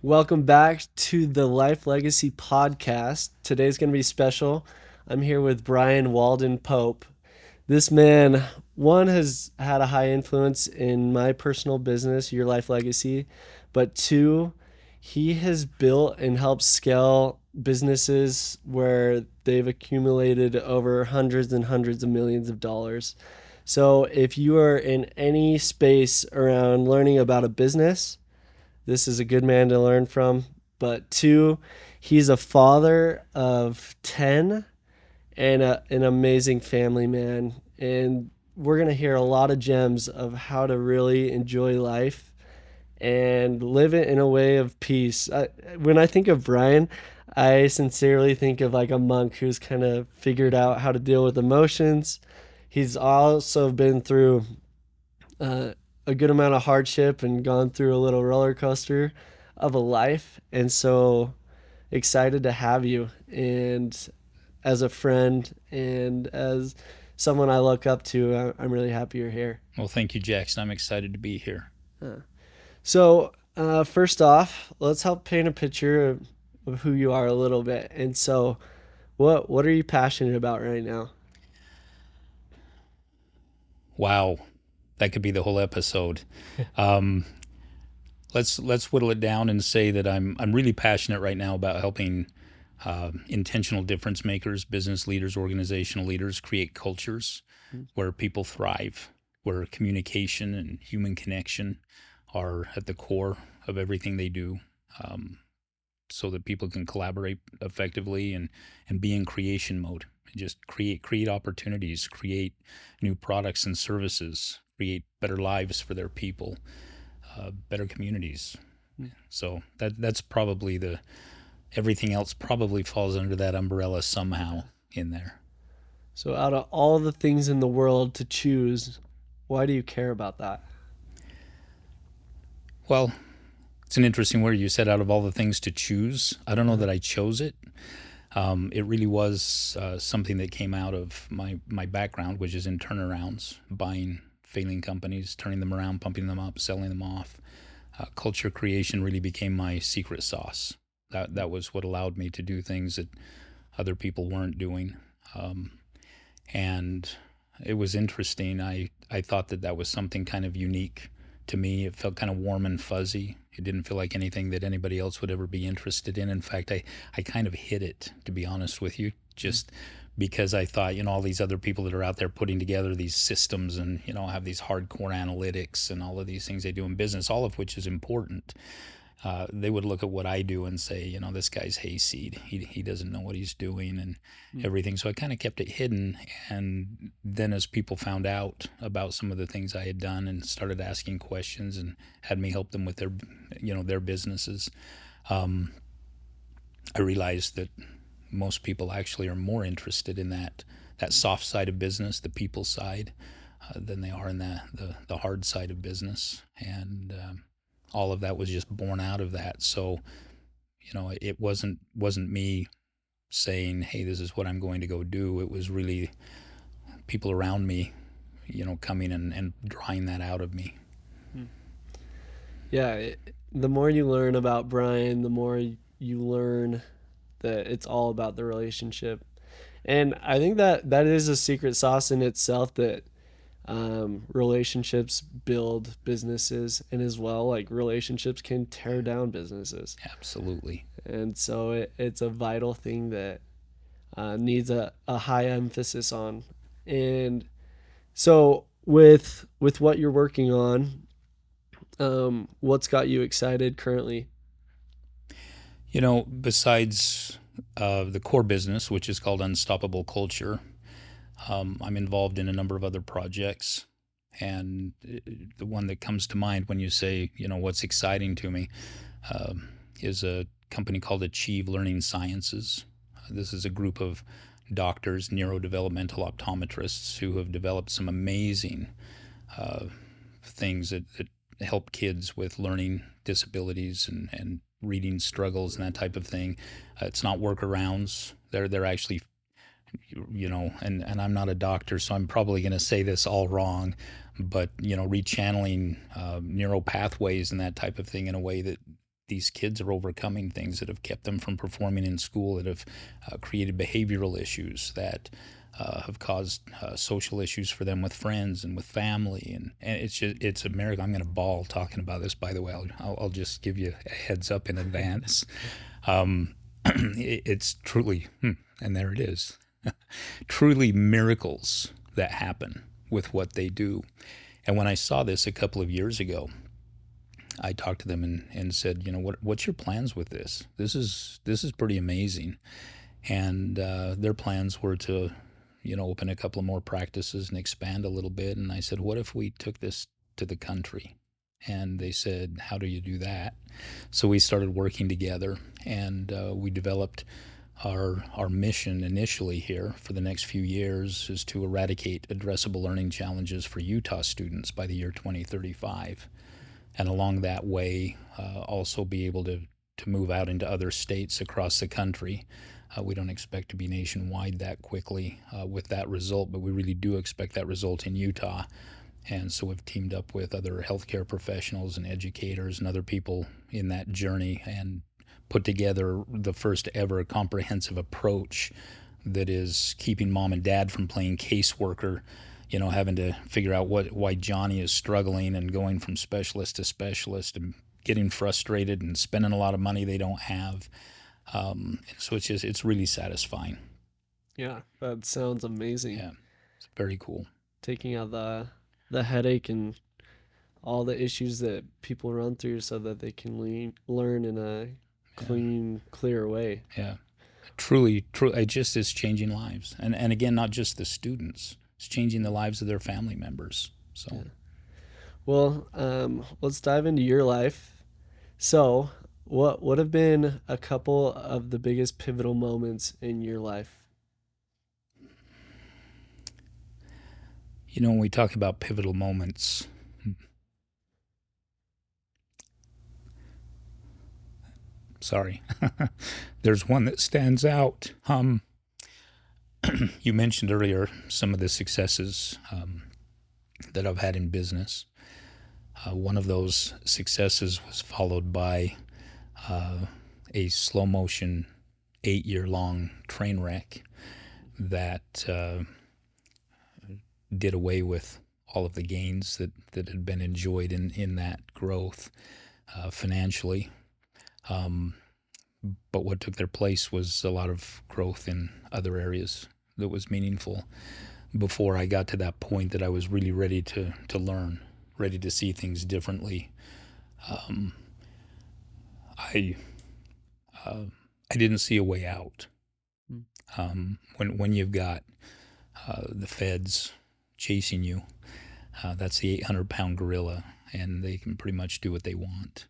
Welcome back to the Life Legacy Podcast. Today's going to be special. I'm here with Bryan Waldon Pope. This man, one, has had a high influence in my personal business, Your Life Legacy, but two, he has built and helped scale businesses where they've accumulated over hundreds and hundreds of millions of dollars. So if you are in any space around learning about a business, this is a good man to learn from. But two, he's a father of 10 and an amazing family man. And we're going to hear a lot of gems of how to really enjoy life and live it in a way of peace. When I think of Bryan, I sincerely think of like a monk who's kind of figured out how to deal with emotions. He's also been through uh, a good amount of hardship and gone through a little roller coaster of a life. And so excited to have you. And as a friend and as someone I look up to, I'm really happy you're here. Well, thank you, Jackson. I'm excited to be here. So, first off, let's help paint a picture of who you are a little bit. And so, what are you passionate about right now? Wow, that could be the whole episode. Um, let's whittle it down and say that I'm really passionate right now about helping intentional difference makers, business leaders, organizational leaders create cultures where people thrive, where communication and human connection are at the core of everything they do. Um, so that people can collaborate effectively and be in creation mode and just create opportunities, create new products and services, create better lives for their people, better communities. So that's probably the everything else probably falls under that umbrella somehow in there. So, out of all the things in the world to choose, why do you care about that? Well, it's an interesting word. You said out of all the things to choose. I don't know Uh-huh. that I chose it. It really was something that came out of my background, which is in turnarounds, buying failing companies, turning them around, pumping them up, selling them off. Culture creation really became my secret sauce. That was what allowed me to do things that other people weren't doing. Um, and it was interesting. I thought that was something kind of unique to me. It felt kind of warm and fuzzy. It didn't feel like anything that anybody else would ever be interested in. In fact, I kind of hid it, to be honest with you, just because I thought, all these other people that are out there putting together these systems and, have these hardcore analytics and all of these things they do in business, all of which is important. They would look at what I do and say, this guy's hayseed. He doesn't know what he's doing and everything. So I kind of kept it hidden. And then as people found out about some of the things I had done and started asking questions and had me help them with their businesses, I realized that most people actually are more interested in that soft side of business, the people side, than they are in the hard side of business. And all of that was just born out of that. So, it wasn't me saying, "Hey, this is what I'm going to go do." It was really people around me, coming and drawing that out of me. Yeah, the more you learn about Bryan, the more you learn that it's all about the relationship. And I think that is a secret sauce in itself that relationships build businesses, and as well, like relationships can tear down businesses. Absolutely. And so it's a vital thing that needs a high emphasis on. And so with what you're working on, what's got you excited currently? Besides the core business, which is called Unstoppable Culture, I'm involved in a number of other projects. And the one that comes to mind when you say, what's exciting to me, is a company called Achieve Learning Sciences. This is a group of doctors, neurodevelopmental optometrists who have developed some amazing things that help kids with learning disabilities and reading struggles and that type of thing. It's not workarounds. They're actually, and I'm not a doctor, so I'm probably going to say this all wrong, but rechanneling neural pathways and that type of thing in a way that these kids are overcoming things that have kept them from performing in school, that have created behavioral issues, that have caused social issues for them with friends and with family, and it's a miracle. I'm going to bawl talking about this. By the way, I'll just give you a heads up in advance. It's truly, and there it is, truly miracles that happen with what they do. And when I saw this a couple of years ago, I talked to them and said, what's your plans with this? This is pretty amazing. And their plans were to, open a couple of more practices and expand a little bit. And I said, what if we took this to the country? And they said, how do you do that? So we started working together, and we developed our mission initially here for the next few years is to eradicate addressable learning challenges for Utah students by the year 2035. And along that way, also be able to move out into other states across the country. We don't expect to be nationwide that quickly with that result, but we really do expect that result in Utah. And so we've teamed up with other healthcare professionals and educators and other people in that journey and put together the first ever comprehensive approach that is keeping mom and dad from playing caseworker, having to figure out why Johnny is struggling and going from specialist to specialist and getting frustrated and spending a lot of money they don't have. So it's really satisfying. Yeah, that sounds amazing. Yeah, it's very cool. Taking out the headache and all the issues that people run through so that they can learn in a clean, clear way. Yeah, truly, it just is changing lives, and again, not just the students. It's changing the lives of their family members. So, Yeah. Well, let's dive into your life. So, what would have been a couple of the biggest pivotal moments in your life? when we talk about pivotal moments, sorry, there's one that stands out. You mentioned earlier some of the successes that I've had in business. One of those successes was followed by a slow motion 8-year long train wreck that did away with all of the gains that had been enjoyed in that growth financially. But what took their place was a lot of growth in other areas that was meaningful before I got to that point that I was really ready to learn, ready to see things differently. I didn't see a way out. When you've got the feds chasing you, that's the 800-pound gorilla, and they can pretty much do what they want.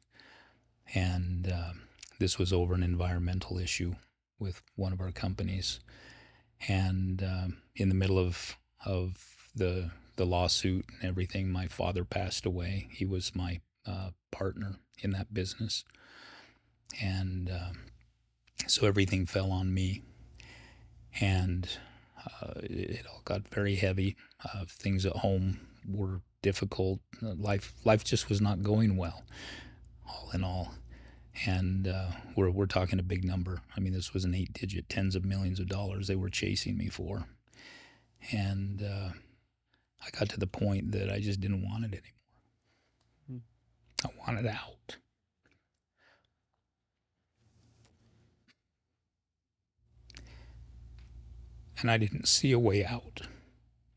And this was over an environmental issue with one of our companies. And in the middle of the lawsuit and everything, my father passed away. He was my partner in that business. And so everything fell on me. And it all got very heavy. Things at home were difficult. Life just was not going well, all in all. And we're talking a big number. I mean, this was an 8-digit, tens of millions of dollars they were chasing me for. And I got to the point that I just didn't want it anymore. I wanted out. And I didn't see a way out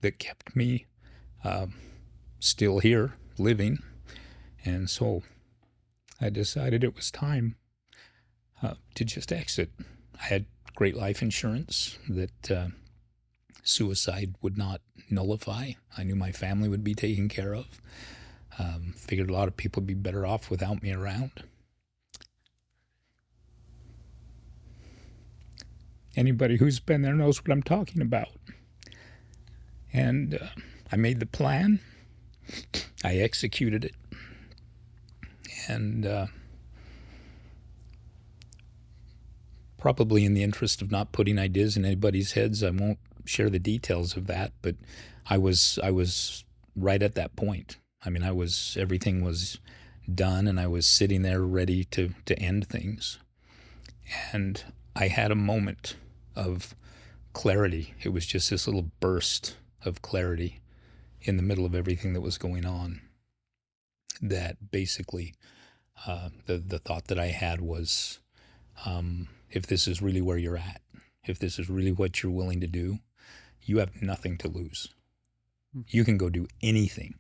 that kept me still here, living. And so I decided it was time to just exit. I had great life insurance that suicide would not nullify. I knew my family would be taken care of. Figured a lot of people would be better off without me around. Anybody who's been there knows what I'm talking about. And I made the plan. I executed it. And probably in the interest of not putting ideas in anybody's heads, I won't share the details of that, but I was right at that point. I mean, everything was done, and I was sitting there ready to end things. And I had a moment of clarity. It was just this little burst of clarity in the middle of everything that was going on. That basically, the thought that I had was, if this is really where you're at, if this is really what you're willing to do, you have nothing to lose. You can go do anything,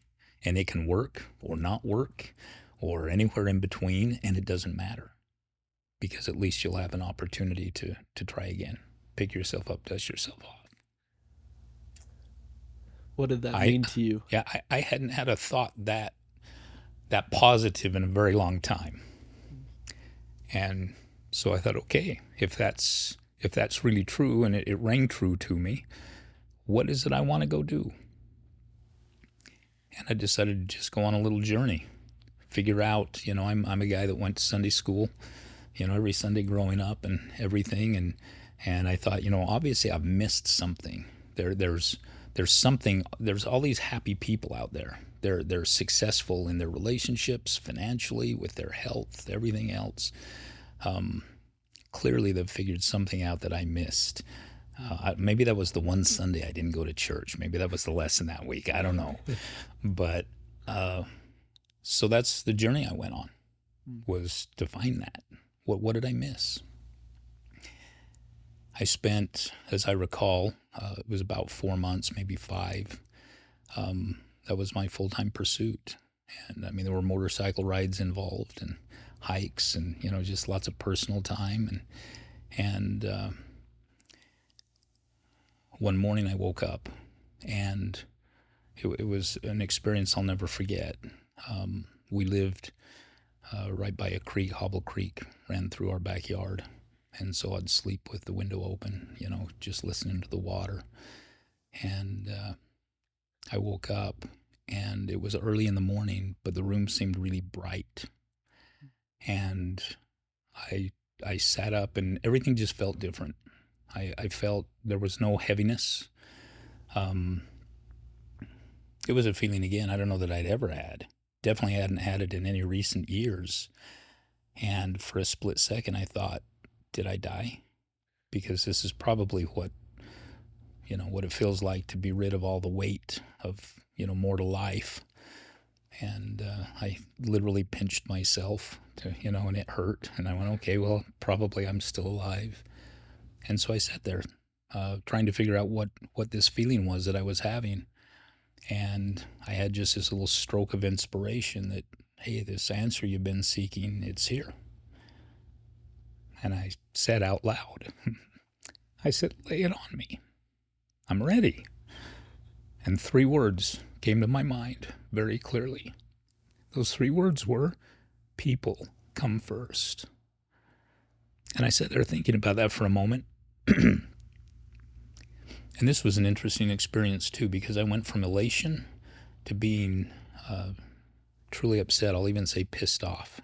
and it can work or not work or anywhere in between, and it doesn't matter, because at least you'll have an opportunity to try again. Pick yourself up, dust yourself off. What did that I mean to you? yeah, I hadn't had a thought that positive in a very long time. And so I thought, okay, if that's really true, and it rang true to me, what is it I want to go do? And I decided to just go on a little journey, figure out, I'm a guy that went to Sunday school, every Sunday growing up and everything, and I thought, obviously I've missed something. There's something. There's all these happy people out there. They're successful in their relationships, financially, with their health, everything else. Clearly, they've figured something out that I missed. Maybe that was the one Sunday I didn't go to church. Maybe that was the lesson that week. I don't know. But so that's the journey I went on, was to find that. What did I miss? I spent, as I recall, it was about 4 months, maybe 5. That was my full-time pursuit. And I mean, there were motorcycle rides involved and hikes and, just lots of personal time. And one morning I woke up, and it was an experience I'll never forget. We lived right by a creek, Hobble Creek, ran through our backyard. And so I'd sleep with the window open, just listening to the water. And I woke up, and it was early in the morning, but the room seemed really bright. And I sat up, and everything just felt different. I felt there was no heaviness. It was a feeling, again, I don't know that I'd ever had. Definitely hadn't had it in any recent years. And for a split second, I thought, did I die? Because this is probably what it feels like to be rid of all the weight of, mortal life. And I literally pinched myself and it hurt. And I went, okay, well, probably I'm still alive. And so I sat there trying to figure out what this feeling was that I was having. And I had just this little stroke of inspiration that, hey, this answer you've been seeking, it's here. And I said out loud, I said, lay it on me. I'm ready. And 3 words came to my mind very clearly. Those 3 words were, people come first. And I sat there thinking about that for a moment. And this was an interesting experience too, because I went from elation to being truly upset. I'll even say pissed off.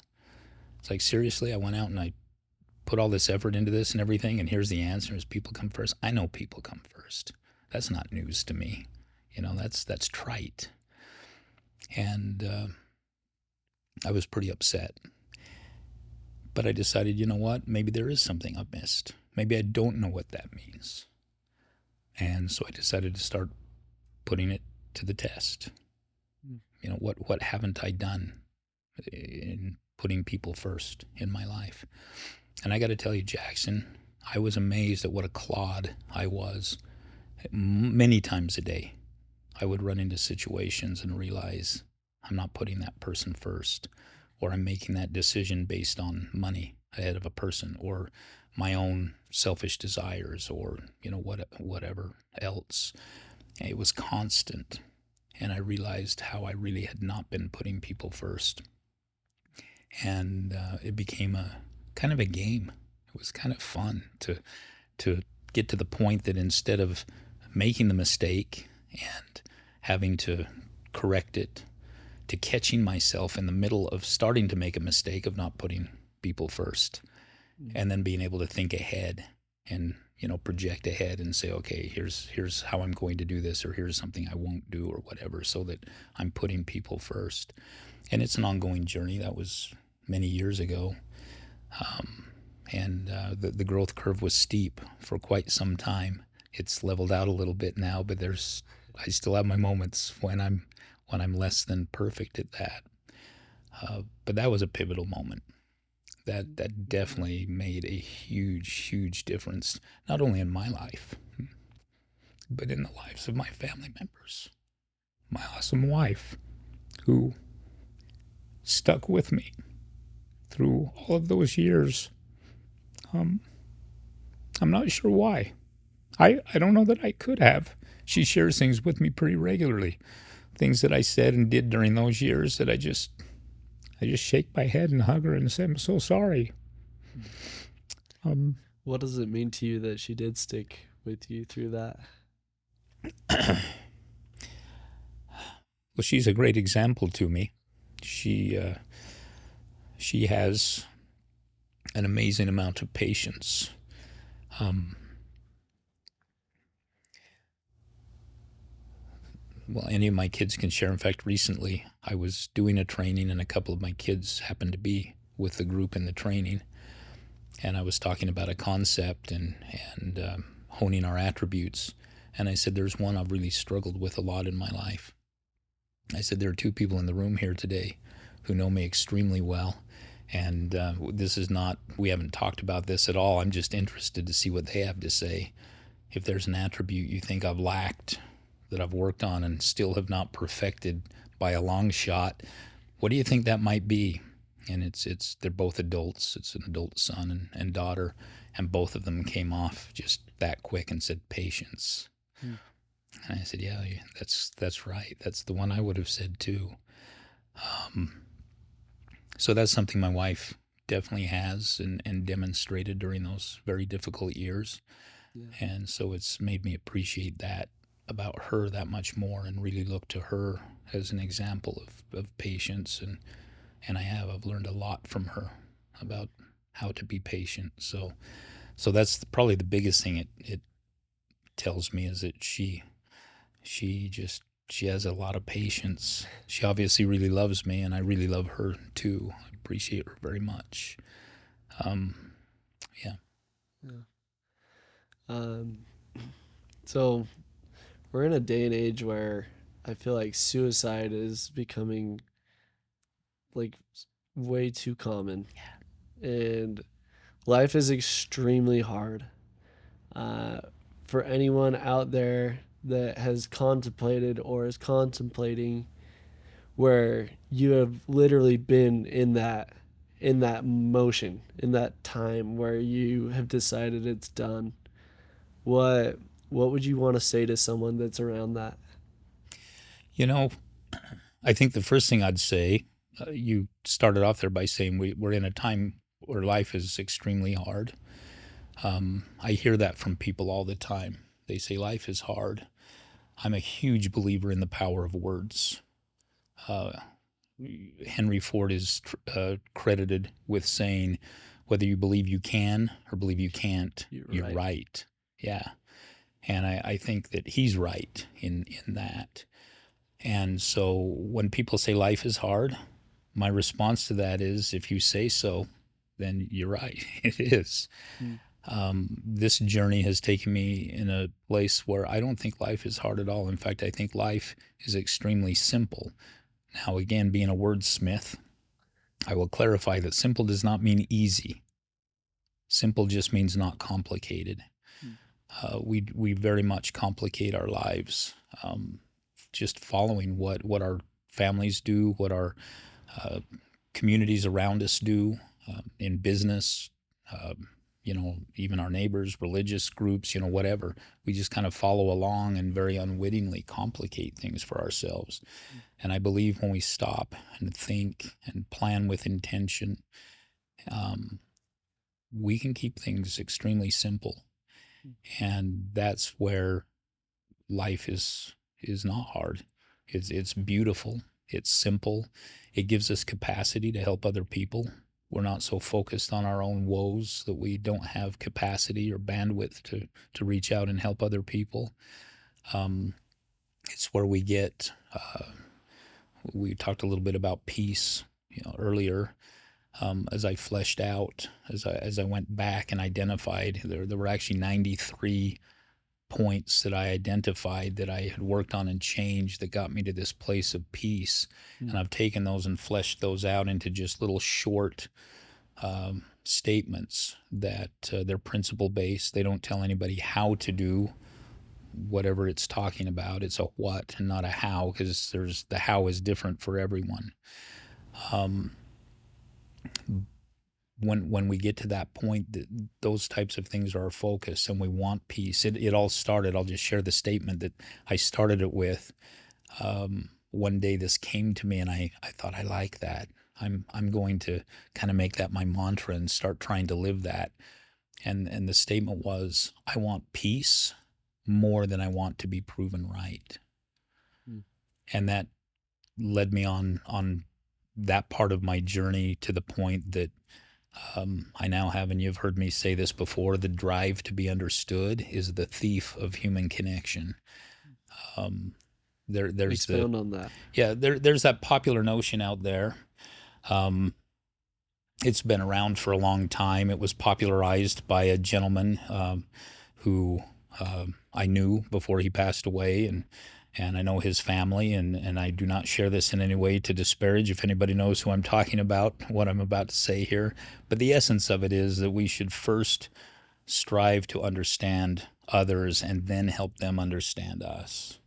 It's like, seriously, I went out and I put all this effort into this and everything, and here's the answer: is people come first. I know people come first. That's not news to me. That's trite. And I was pretty upset. But I decided, you know what? Maybe there is something I've missed. Maybe I don't know what that means. And so I decided to start putting it to the test. What haven't I done in putting people first in my life? And I got to tell you, Jackson, I was amazed at what a clod I was. Many times a day, I would run into situations and realize I'm not putting that person first, or I'm making that decision based on money ahead of a person, or my own selfish desires, or whatever else. It was constant, and I realized how I really had not been putting people first. And it became a kind of a game. It was kind of fun to get to the point that instead of making the mistake and having to correct it, to catching myself in the middle of starting to make a mistake of not putting people first, and then being able to think ahead and project ahead and say, okay, here's how I'm going to do this, or here's something I won't do, or whatever, so that I'm putting people first. And it's an ongoing journey. That was many years ago. And the growth curve was steep for quite some time. It's leveled out a little bit now, but I still have my moments when I'm less than perfect at that. But that was a pivotal moment. That definitely made a huge difference, not only in my life, but in the lives of my family members. My awesome wife, who stuck with me through all of those years. I'm not sure why. I don't know that I could have. She shares things with me pretty regularly. Things that I said and did during those years that I just shake my head and hug her and say, I'm so sorry. Um, What does it mean to you that she did stick with you through that? well, she's a great example to me. She, uh, she has an amazing amount of patience. Um, well, any of my kids can share. In fact, recently I was doing a training, and a couple of my kids happened to be with the group in the training, and I was talking about a concept and honing our attributes. And I said, "There's one I've really struggled with a lot in my life." I said, "There are two people in the room here today who know me extremely well, and this is not. We haven't talked about this at all. I'm just interested to see what they have to say. If there's an attribute you think I've lacked, that I've worked on and still have not perfected by a long shot, what do you think that might be?" And it's they're both adults. It's an adult son and daughter, and both of them came off just that quick and said patience. Hmm. And I said, "Yeah, that's right. That's the one I would have said too." So that's something my wife definitely has and demonstrated during those very difficult years. Yeah. And so it's made me appreciate that about her that much more and really look to her as an example of patience. And I've learned a lot from her about how to be patient. So that's probably the biggest thing it tells me is that she just she has a lot of patience. She obviously really loves me, and I really love her too. I appreciate her very much. Um, yeah. Yeah. Um, so we're in a day and age where I feel like suicide is becoming like way too common, and life is extremely hard. Uh, for anyone out there that has contemplated or is contemplating, where you have literally been in that motion, in that time where you have decided it's done. What what would you want to say to someone that's around that? You know, I think the first thing I'd say, you started off there by saying we're in a time where life is extremely hard. I hear that from people all the time. They say life is hard. I'm a huge believer in the power of words. Uh, Henry Ford is credited with saying, whether you believe you can or believe you can't, You're you're right. right. Yeah. And I think that he's right in that. And so when people say life is hard, my response to that is, if you say so, then you're right. It is. Mm. This journey has taken me in a place where I don't think life is hard at all. In fact, I think life is extremely simple. Now, again, being a wordsmith, I will clarify that simple does not mean easy. Simple just means not complicated. Mm. We very much complicate our lives, just following what our families do, what our uh, communities around us do in business, even our neighbors, religious groups, whatever. We just kind of follow along and very unwittingly complicate things for ourselves. And I believe when we stop and think and plan with intention, um, we can keep things extremely simple. And that's where life is not hard. It's beautiful. It's simple. It gives us capacity to help other people. We're not so focused on our own woes that we don't have capacity or bandwidth to reach out and help other people. It's where we get we talked a little bit about peace, earlier. As I fleshed out, as I went back and identified, there were actually 93 points that I identified that I had worked on and changed that got me to this place of peace. Mm. And I've taken those and fleshed those out into just little short statements that they're principle based. They don't tell anybody how to do whatever it's talking about. It's a what and not a how, because there's the how is different for everyone. Um, when we get to that point, those types of things are our focus, and we want peace. It all started. I'll just share the statement that I started it with. One day this came to me, and I thought, I like that. I'm going to kind of make that my mantra and start trying to live that. And the statement was, I want peace more than I want to be proven right. Mm. And that led me on that part of my journey to the point that I now have, and you've heard me say this before, the drive to be understood is the thief of human connection. Um, there's the Expound on that. yeah there's that popular notion out there. Um, it's been around for a long time. It was popularized by a gentleman who I knew before he passed away, and I know his family, and I do not share this in any way to disparage if anybody knows who I'm talking about, what I'm about to say here. But the essence of it is that we should first strive to understand others and then help them understand us.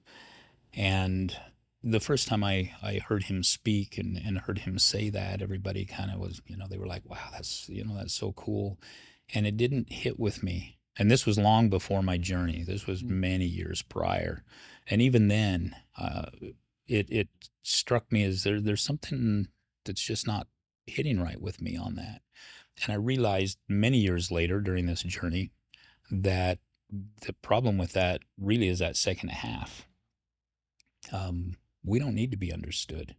And the first time I heard him speak and heard him say that, everybody kind of was, they were like, wow, that's so cool. And it didn't hit with me. And this was long before my journey. This was Mm. many years prior. And even then, it struck me as there's something that's just not hitting right with me on that. And I realized many years later during this journey that the problem with that really is that second half. We don't need to be understood.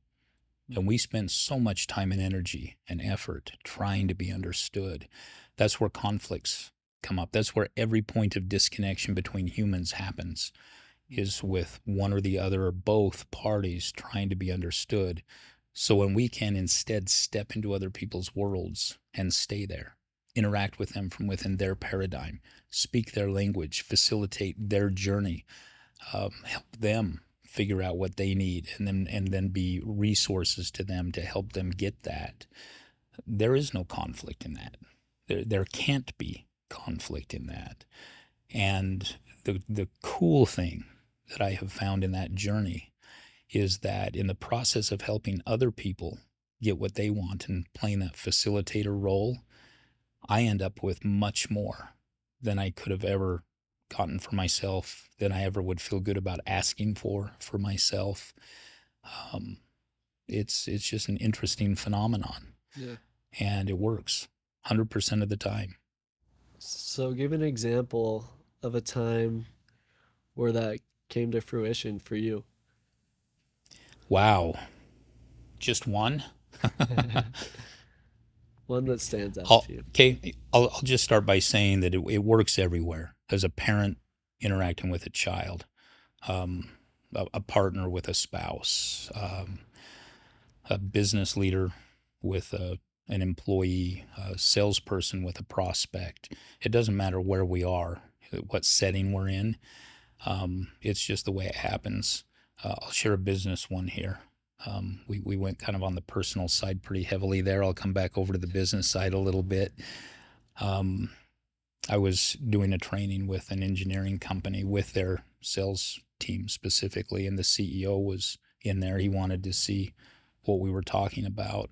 And we spend so much time and energy and effort trying to be understood. That's where conflicts come up. That's where every point of disconnection between humans happens, is with one or the other or both parties trying to be understood. So when we can instead step into other people's worlds and stay there, interact with them from within their paradigm, speak their language, facilitate their journey, help them figure out what they need, and then be resources to them to help them get that. There is no conflict in that. There can't be conflict in that. And the cool thing that I have found in that journey is that in the process of helping other people get what they want and playing that facilitator role, I end up with much more than I could have ever gotten for myself, than I ever would feel good about asking for myself. Um, it's just an interesting phenomenon, Yeah. and it works 100% of the time. So give an example of a time where that came to fruition for you. Wow, just one. One that stands out I'll, to you. okay, I'll just start by saying that it works everywhere. As a parent interacting with a child, um, a partner with a spouse, a business leader with an employee, a salesperson with a prospect. It doesn't matter where we are, what setting we're in. It's just the way it happens. I'll share a business one here. We went kind of on the personal side pretty heavily there. I'll come back over to the business side a little bit. Um, I was doing a training with an engineering company with their sales team specifically, and the CEO was in there. He wanted to see what we were talking about.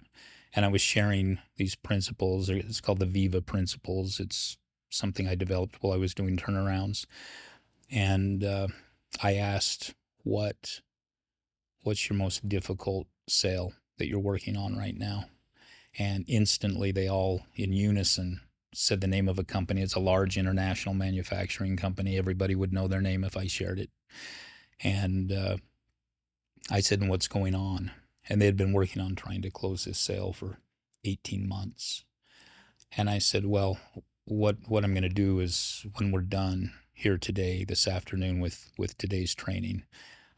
And I was sharing these principles. It's called the Viva principles. It's something I developed while I was doing turnarounds. And I asked, what's your most difficult sale that you're working on right now? And instantly they all in unison said the name of a company. It's a large international manufacturing company. Everybody would know their name if I shared it. And I said, and what's going on? And they had been working on trying to close this sale for 18 months. And I said, well, what I'm going to do is when we're done here today, this afternoon with today's training,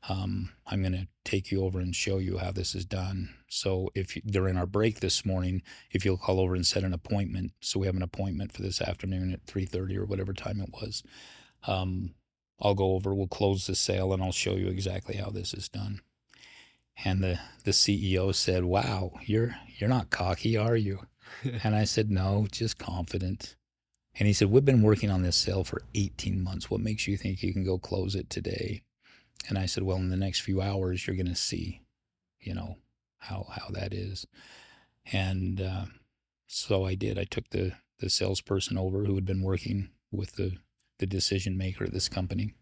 I'm going to take you over and show you how this is done. So if during our break this morning, if you'll call over and set an appointment, so we have an appointment for this afternoon at 3:30 or whatever time it was. Um, I'll go over, we'll close the sale, and I'll show you exactly how this is done. And the CEO said, "Wow, you're not cocky, are you?" And I said, "No, just confident." And he said, "We've been working on this sale for 18 months. What makes you think you can go close it today?" And I said, "Well, in the next few hours, you're going to see, you know, how that is." And so I did. I took the salesperson over who had been working with the decision maker at this company.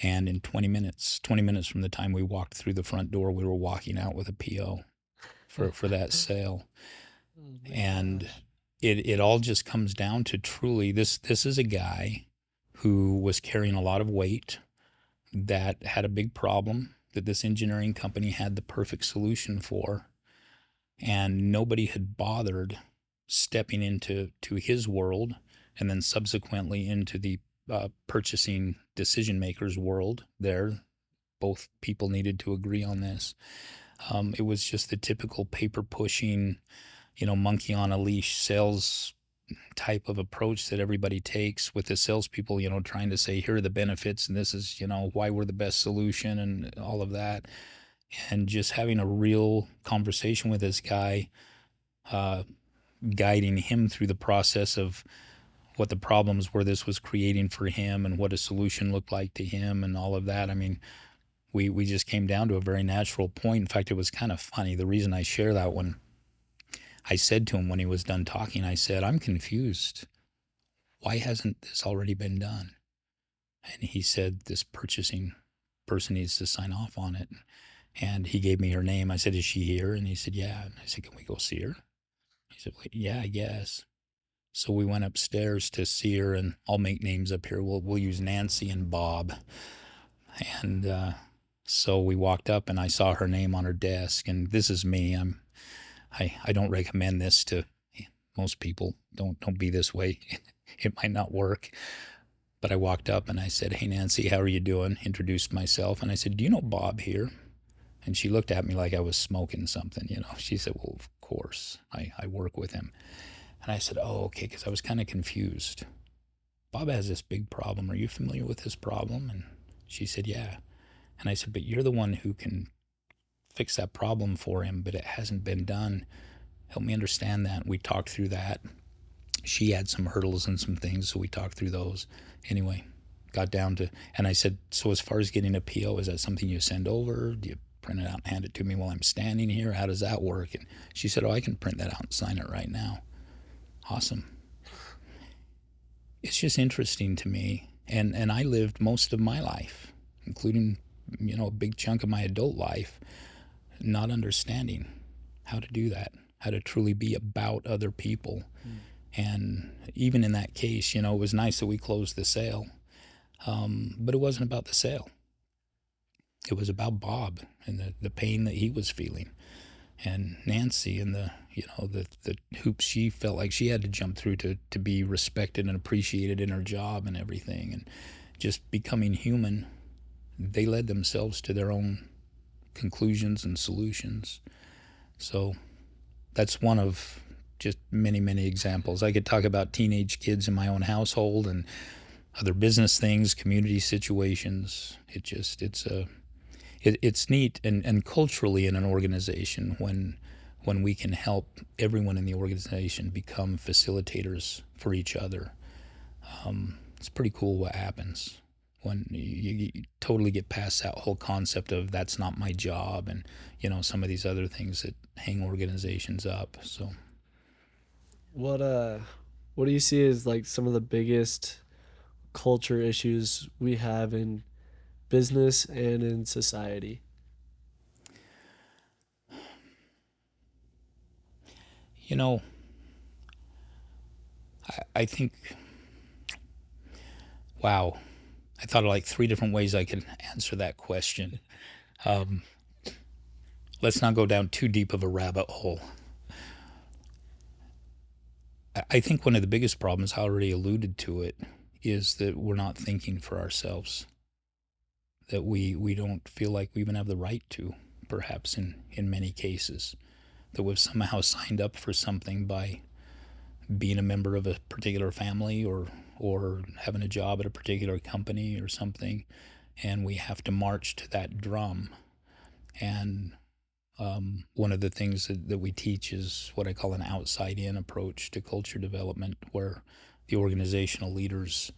And in 20 minutes from the time we walked through the front door, we were walking out with a PO for that sale. Oh my And gosh. it all just comes down to truly this is a guy who was carrying a lot of weight, that had a big problem that this engineering company had the perfect solution for, and nobody had bothered stepping into his world and then subsequently into the purchasing decision makers world there. Both people needed to agree on this. It was just the typical paper pushing, monkey on a leash sales type of approach that everybody takes with the salespeople, trying to say, here are the benefits and this is, why we're the best solution and all of that. And just having a real conversation with this guy, uh, guiding him through the process of what the problems were this was creating for him and what a solution looked like to him and all of that. I mean, we just came down to a very natural point. In fact, it was kind of funny. The reason I share that one, I said to him when he was done talking, I said, "I'm confused. Why hasn't this already been done?" And he said, "This purchasing person needs to sign off on it." And he gave me her name. I said, "Is she here?" And he said, "Yeah." And I said, "Can we go see her?" He said, "Well, yeah, I guess." So we went upstairs to see her, and I'll make names up here. We'll use Nancy and Bob. And so we walked up, and I saw her name on her desk. And this is me. I don't recommend this to most people. Don't be this way. It might not work. But I walked up and I said, "Hey, Nancy, how are you doing?" Introduced myself. And I said, "Do you know Bob here?" And she looked at me like I was smoking something. She said, "Well, of course, I work with him." And I said, "Oh, okay," because I was kind of confused. "Bob has this big problem. Are you familiar with this problem?" And she said, "Yeah." And I said, "But you're the one who can fix that problem for him, but it hasn't been done. Help me understand that." We talked through that. She had some hurdles and some things, so we talked through those. Anyway, got down to, and I said, "So as far as getting a PO, is that something you send over? Do you print it out and hand it to me while I'm standing here? How does that work?" And she said, "Oh, I can print that out and sign it right now." Awesome. It's just interesting to me. And I lived most of my life, including, a big chunk of my adult life, not understanding how to do that, how to truly be about other people. Mm. And even in that case, it was nice that we closed the sale, but it wasn't about the sale. It was about Bob and the pain that he was feeling, and Nancy and the hoops she felt like she had to jump through to be respected and appreciated in her job and everything, and just becoming human. They led themselves to their own conclusions and solutions. So that's one of just many, many examples. I could talk about teenage kids in my own household and other business things, community situations. It's neat and culturally in an organization when we can help everyone in the organization become facilitators for each other. It's pretty cool what happens when you totally get past that whole concept of that's not my job and some of these other things that hang organizations up. So What uh what do you see as like some of the biggest culture issues we have in business and in society? you know I think, wow, I thought of like three different ways I could answer that question. Um, let's not go down too deep of a rabbit hole. I think one of the biggest problems, I already alluded to it, is that we're not thinking for ourselves. that we don't feel like we even have the right to, perhaps in many cases. That we've somehow signed up for something by being a member of a particular family or having a job at a particular company or something, and we have to march to that drum. And one of the things that we teach is what I call an outside in approach to culture development, where the organizational leaders,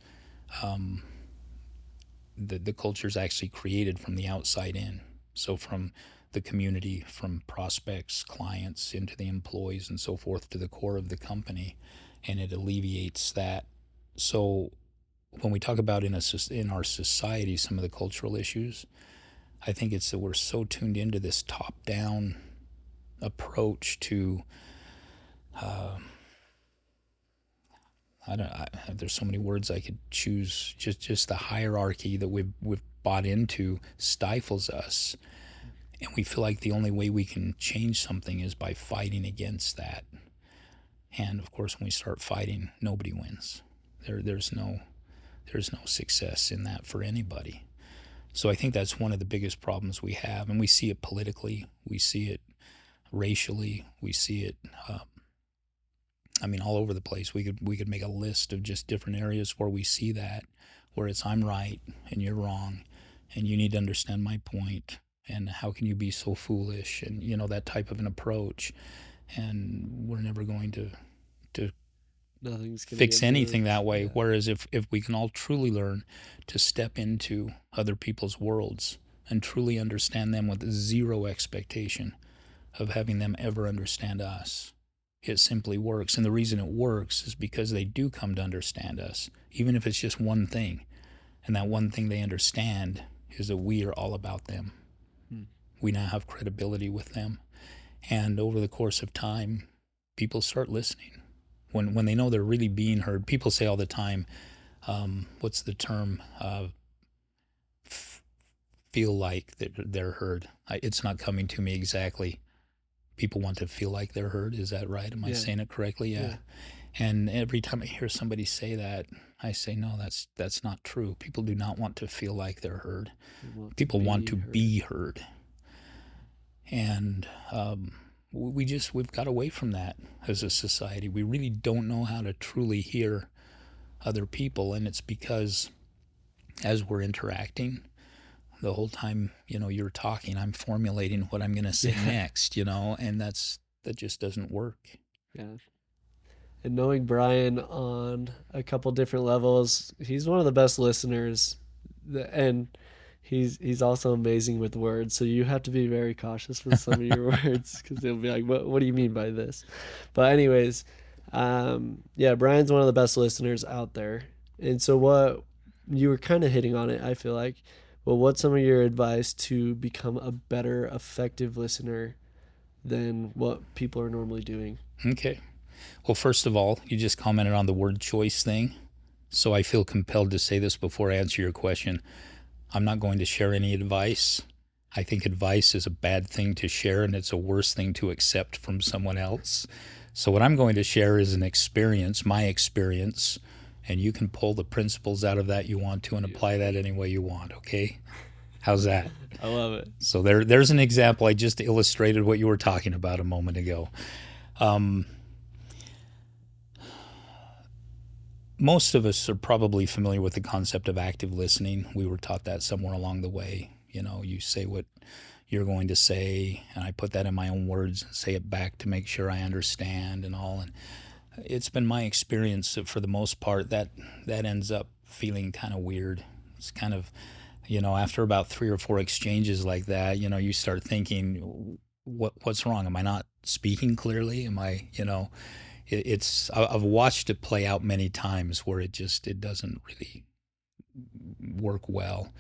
the culture is actually created from the outside in. So from the community, from prospects, clients, into the employees, and so forth to the core of the company, and it alleviates that. So when we talk about in our society some of the cultural issues, I think it's that we're so tuned into this top-down approach to there's so many words I could choose. Just the hierarchy that we've bought into stifles us, and we feel like the only way we can change something is by fighting against that. And of course, when we start fighting, nobody wins. There's no success in that for anybody. So I think that's one of the biggest problems we have, and we see it politically, we see it racially, we see it. All over the place. We could make a list of just different areas where we see that, where it's I'm right and you're wrong, and you need to understand my point, and how can you be so foolish, and that type of an approach, and we're never going to Nothing's gonna fix get anything moved. that way. Yeah. Whereas if we can all truly learn to step into other people's worlds and truly understand them with zero expectation of having them ever understand us, it simply works. And the reason it works is because they do come to understand us, even if it's just one thing. And that one thing they understand is that we are all about them. Hmm. We now have credibility with them. And over the course of time, people start listening. When they know they're really being heard, people say all the time, what's the term? Feel like that they're heard. It's not coming to me exactly. People want to feel like they're heard. Is that right? Am I Yeah. saying it correctly? Yeah. Yeah. And every time I hear somebody say that, I say, no, that's not true. People do not want to feel like they're heard. They want to People want be to heard. be heard. And we've got away from that as a society. We really don't know how to truly hear other people, and it's because as we're interacting, the whole time, you're talking, I'm formulating what I'm going to say Yeah. next, and that just doesn't work. Yeah. And knowing Bryan on a couple different levels, he's one of the best listeners, and he's also amazing with words. So you have to be very cautious with some of your words because they'll be like, "What do you mean by this?" But anyways, yeah, Bryan's one of the best listeners out there. And so what you were kind of hitting on it, I feel like. Well, what's some of your advice to become a better, effective listener than what people are normally doing? Okay. Well, first of all, you just commented on the word choice thing. So I feel compelled to say this before I answer your question. I'm not going to share any advice. I think advice is a bad thing to share, and it's a worse thing to accept from someone else. So what I'm going to share is an experience, my experience, and you can pull the principles out of that you want to and apply that any way you want, okay? How's that? I love it. So there's an example. I just illustrated what you were talking about a moment ago. Most of us are probably familiar with the concept of active listening. We were taught that somewhere along the way. You say what you're going to say, and I put that in my own words and say it back to make sure I understand and all. And it's been my experience that for the most part that ends up feeling kind of weird. It's kind of, after about 3 or 4 exchanges like that, you start thinking, what's wrong? Am I not speaking clearly? Am I, it's I've watched it play out many times where it doesn't really work well.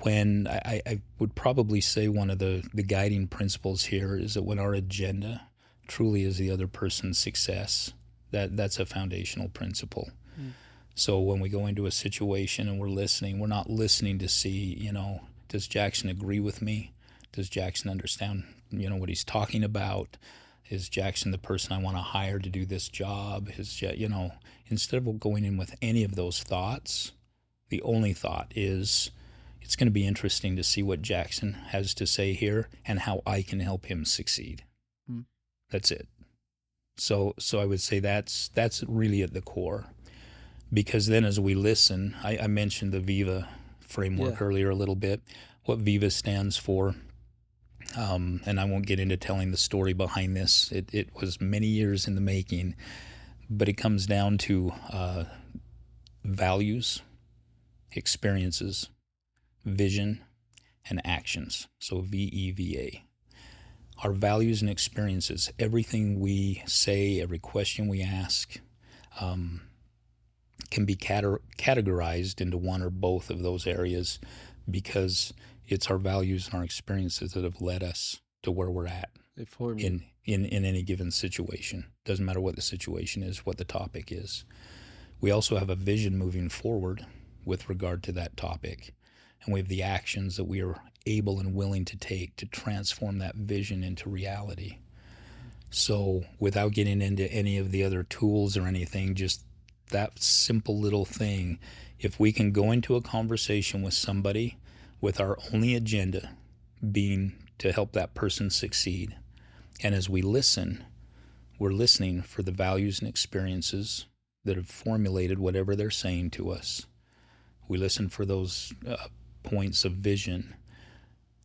When I would probably say one of the guiding principles here is that when our agenda truly is the other person's success, that's a foundational principle. Mm. So when we go into a situation and we're listening, we're not listening to see, does Jackson agree with me? Does Jackson understand, what he's talking about? Is Jackson the person I want to hire to do this job? Instead of going in with any of those thoughts, The only thought is it's going to be interesting to see what Jackson has to say here and how I can help him succeed. Mm. That's it. So I would say that's really at the core. Because then as we listen, I mentioned the Viva Yeah. framework earlier a little bit, what Viva stands for. And I won't get into telling the story behind this. It was many years in the making, but it comes down to values, experiences, vision, and actions. So VEVA. Our values and experiences, everything we say, every question we ask, can be categorized into one or both of those areas because it's our values and our experiences that have led us to where we're at They form you. in any given situation. Doesn't matter what the situation is, what the topic is. We also have a vision moving forward with regard to that topic, and we have the actions that we are able and willing to take to transform that vision into reality. So, without getting into any of the other tools or anything, just that simple little thing, if we can go into a conversation with somebody with our only agenda being to help that person succeed, and as we listen, we're listening for the values and experiences that have formulated whatever they're saying to us. We listen for those points of vision,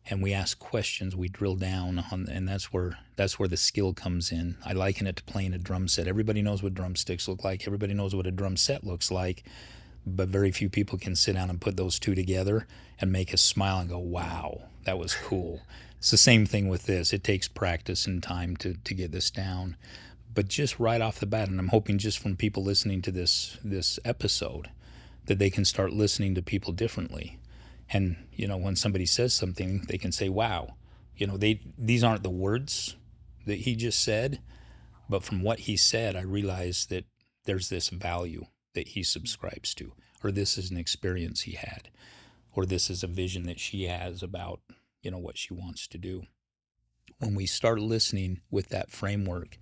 and we ask questions. We drill down on, and that's where the skill comes in. I liken it to playing a drum set. Everybody knows what drumsticks look like. Everybody knows what a drum set looks like, but very few people can sit down and put those two together and make us smile and go, "Wow, that was cool." It's the same thing with this. It takes practice and time to get this down. But just right off the bat, and I'm hoping just from people listening to this episode, that they can start listening to people differently. And when somebody says something, they can say, "Wow, these aren't the words that he just said, but from what he said, I realized that there's this value that he subscribes to, or this is an experience he had, or this is a vision that she has about what she wants to do." When we start listening with that framework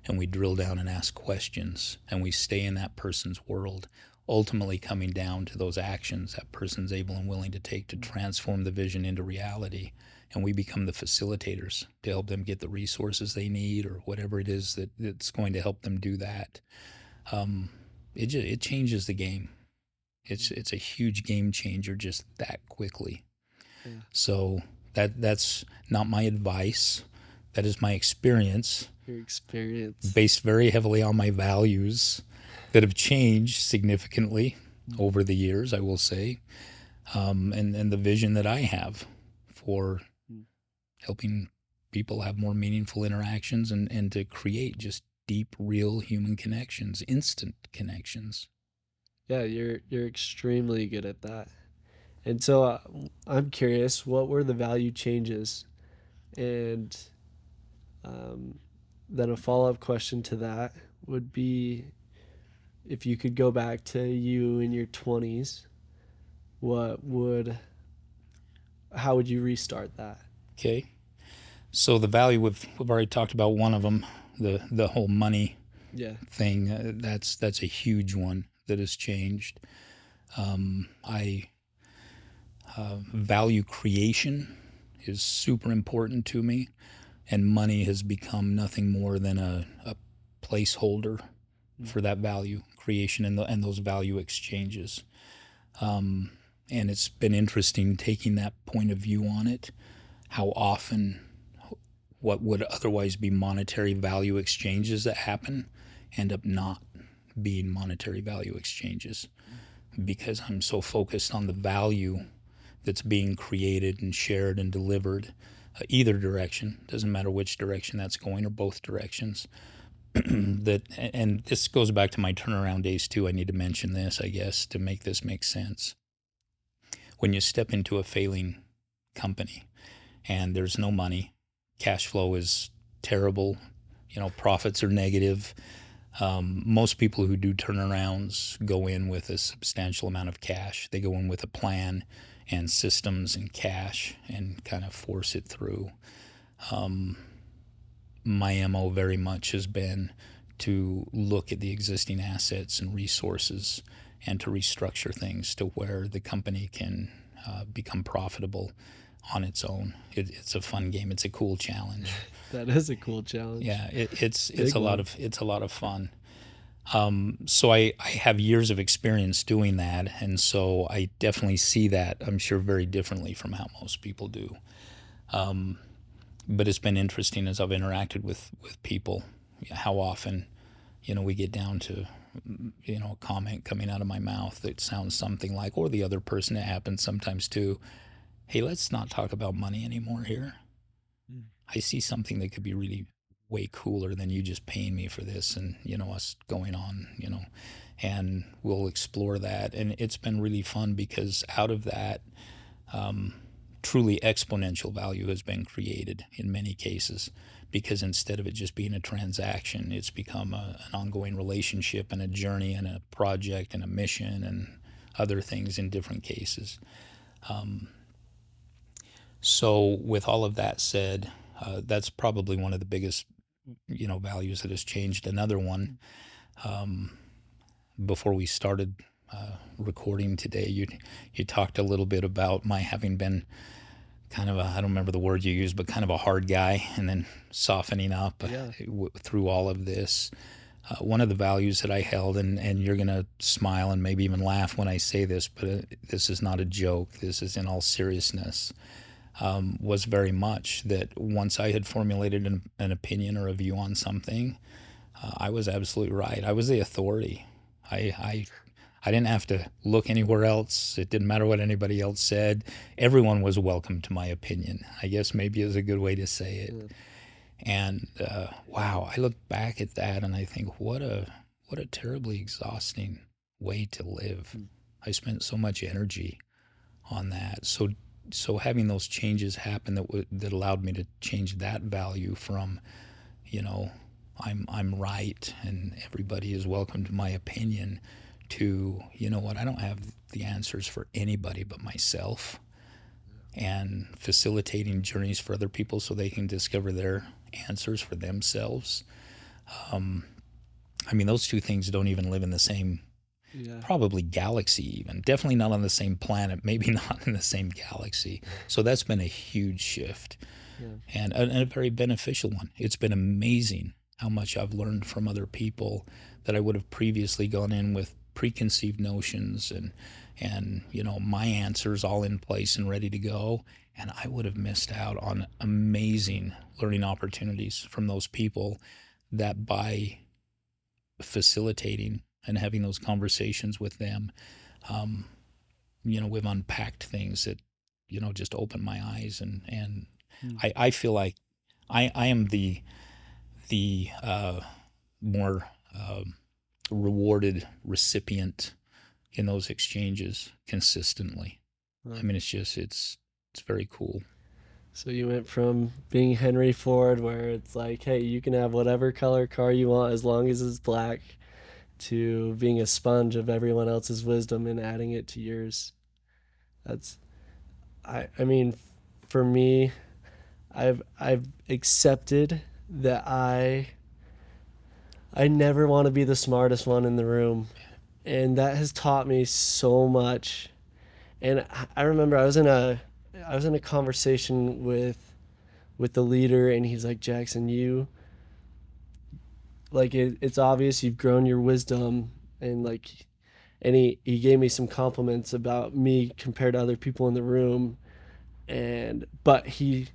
and we drill down and ask questions and we stay in that person's world, ultimately coming down to those actions that person's able and willing to take to transform the vision into reality, and we become the facilitators to help them get the resources they need or whatever it is that's going to help them do that. It changes the game. It's a huge game changer just that quickly. Yeah. So that's not my advice. That is my experience, Your experience. based very heavily on my values that have changed significantly over the years, I will say, and the vision that I have for helping people have more meaningful interactions and to create just deep, real human connections, instant connections. Yeah, you're extremely good at that. And so I'm curious, what were the value changes? And um, then a follow up question to that would be, if you could go back to you in your 20s, what would, how would you restart that? Okay. So the value we've already talked about one of them, the whole money Yeah. thing. That's a huge one that has changed. I value creation is super important to me, and money has become nothing more than a placeholder for that value creation and those value exchanges. And it's been interesting taking that point of view on it, how often what would otherwise be monetary value exchanges that happen end up not being monetary value exchanges because I'm so focused on the value that's being created and shared and delivered, either direction, doesn't matter which direction that's going or both directions. That, and this goes back to my turnaround days too. I need to mention this, I guess, to make this make sense. When you step into a failing company and there's no money, cash flow is terrible, profits are negative. Most people who do turnarounds go in with a substantial amount of cash. They go in with a plan and systems and cash and kind of force it through. My MO very much has been to look at the existing assets and resources and to restructure things to where the company can become profitable on its own. It's a fun game. It's a cool challenge. That is a cool challenge. Yeah, it's Big a lot one. of fun. So I have years of experience doing that, and so I definitely see that, I'm sure, very differently from how most people do. But it's been interesting as I've interacted with people, how often, we get down to, a comment coming out of my mouth that sounds something like, or the other person, it happens sometimes too, hey, let's not talk about money anymore here. Mm. I see something that could be really way cooler than you just paying me for this, and us going on, and we'll explore that. And it's been really fun because out of that, truly exponential value has been created in many cases, because instead of it just being a transaction, it's become an ongoing relationship and a journey and a project and a mission and other things in different cases. So with all of that said, that's probably one of the biggest, values that has changed. Another one, before we started recording today, you talked a little bit about my having been kind of a, I don't remember the word you used, but kind of a hard guy, and then softening up Yeah. through all of this. One of the values that I held, and you're going to smile and maybe even laugh when I say this, but this is not a joke, this is in all seriousness, was very much that once I had formulated an opinion or a view on something, I was absolutely right. I was the authority. I didn't have to look anywhere else. It didn't matter what anybody else said. Everyone was welcome to my opinion, I guess maybe is a good way to say it. Yeah. And wow, I look back at that and I think, what a terribly exhausting way to live. Mm. I spent so much energy on that. So having those changes happen that allowed me to change that value from, you know, I'm right and everybody is welcome to my opinion, to, you know what, I don't have the answers for anybody but myself, and facilitating journeys for other people so they can discover their answers for themselves. I mean, those two things don't even live in the same, Yeah. probably, galaxy, even. Definitely not on the same planet, maybe not in the same galaxy. So that's been a huge shift, Yeah. and a very beneficial one. It's been amazing how much I've learned from other people that I would have previously gone in with preconceived notions and my answers all in place and ready to go, and I would have missed out on amazing learning opportunities from those people, that by facilitating and having those conversations with them, we've unpacked things that, just opened my eyes, and Mm. I feel like I am the more rewarded recipient in those exchanges consistently. I Wow. mean, it's very cool. So you went from being Henry Ford, where it's like, hey, you can have whatever color car you want as long as it's black, to being a sponge of everyone else's wisdom and adding it to yours. That's I mean, for me, I've accepted that I never want to be the smartest one in the room, and that has taught me so much. And I remember I was in a conversation with the leader, and he's like, Jackson, you like it's obvious you've grown your wisdom, and like, and he gave me some compliments about me compared to other people in the room, and but he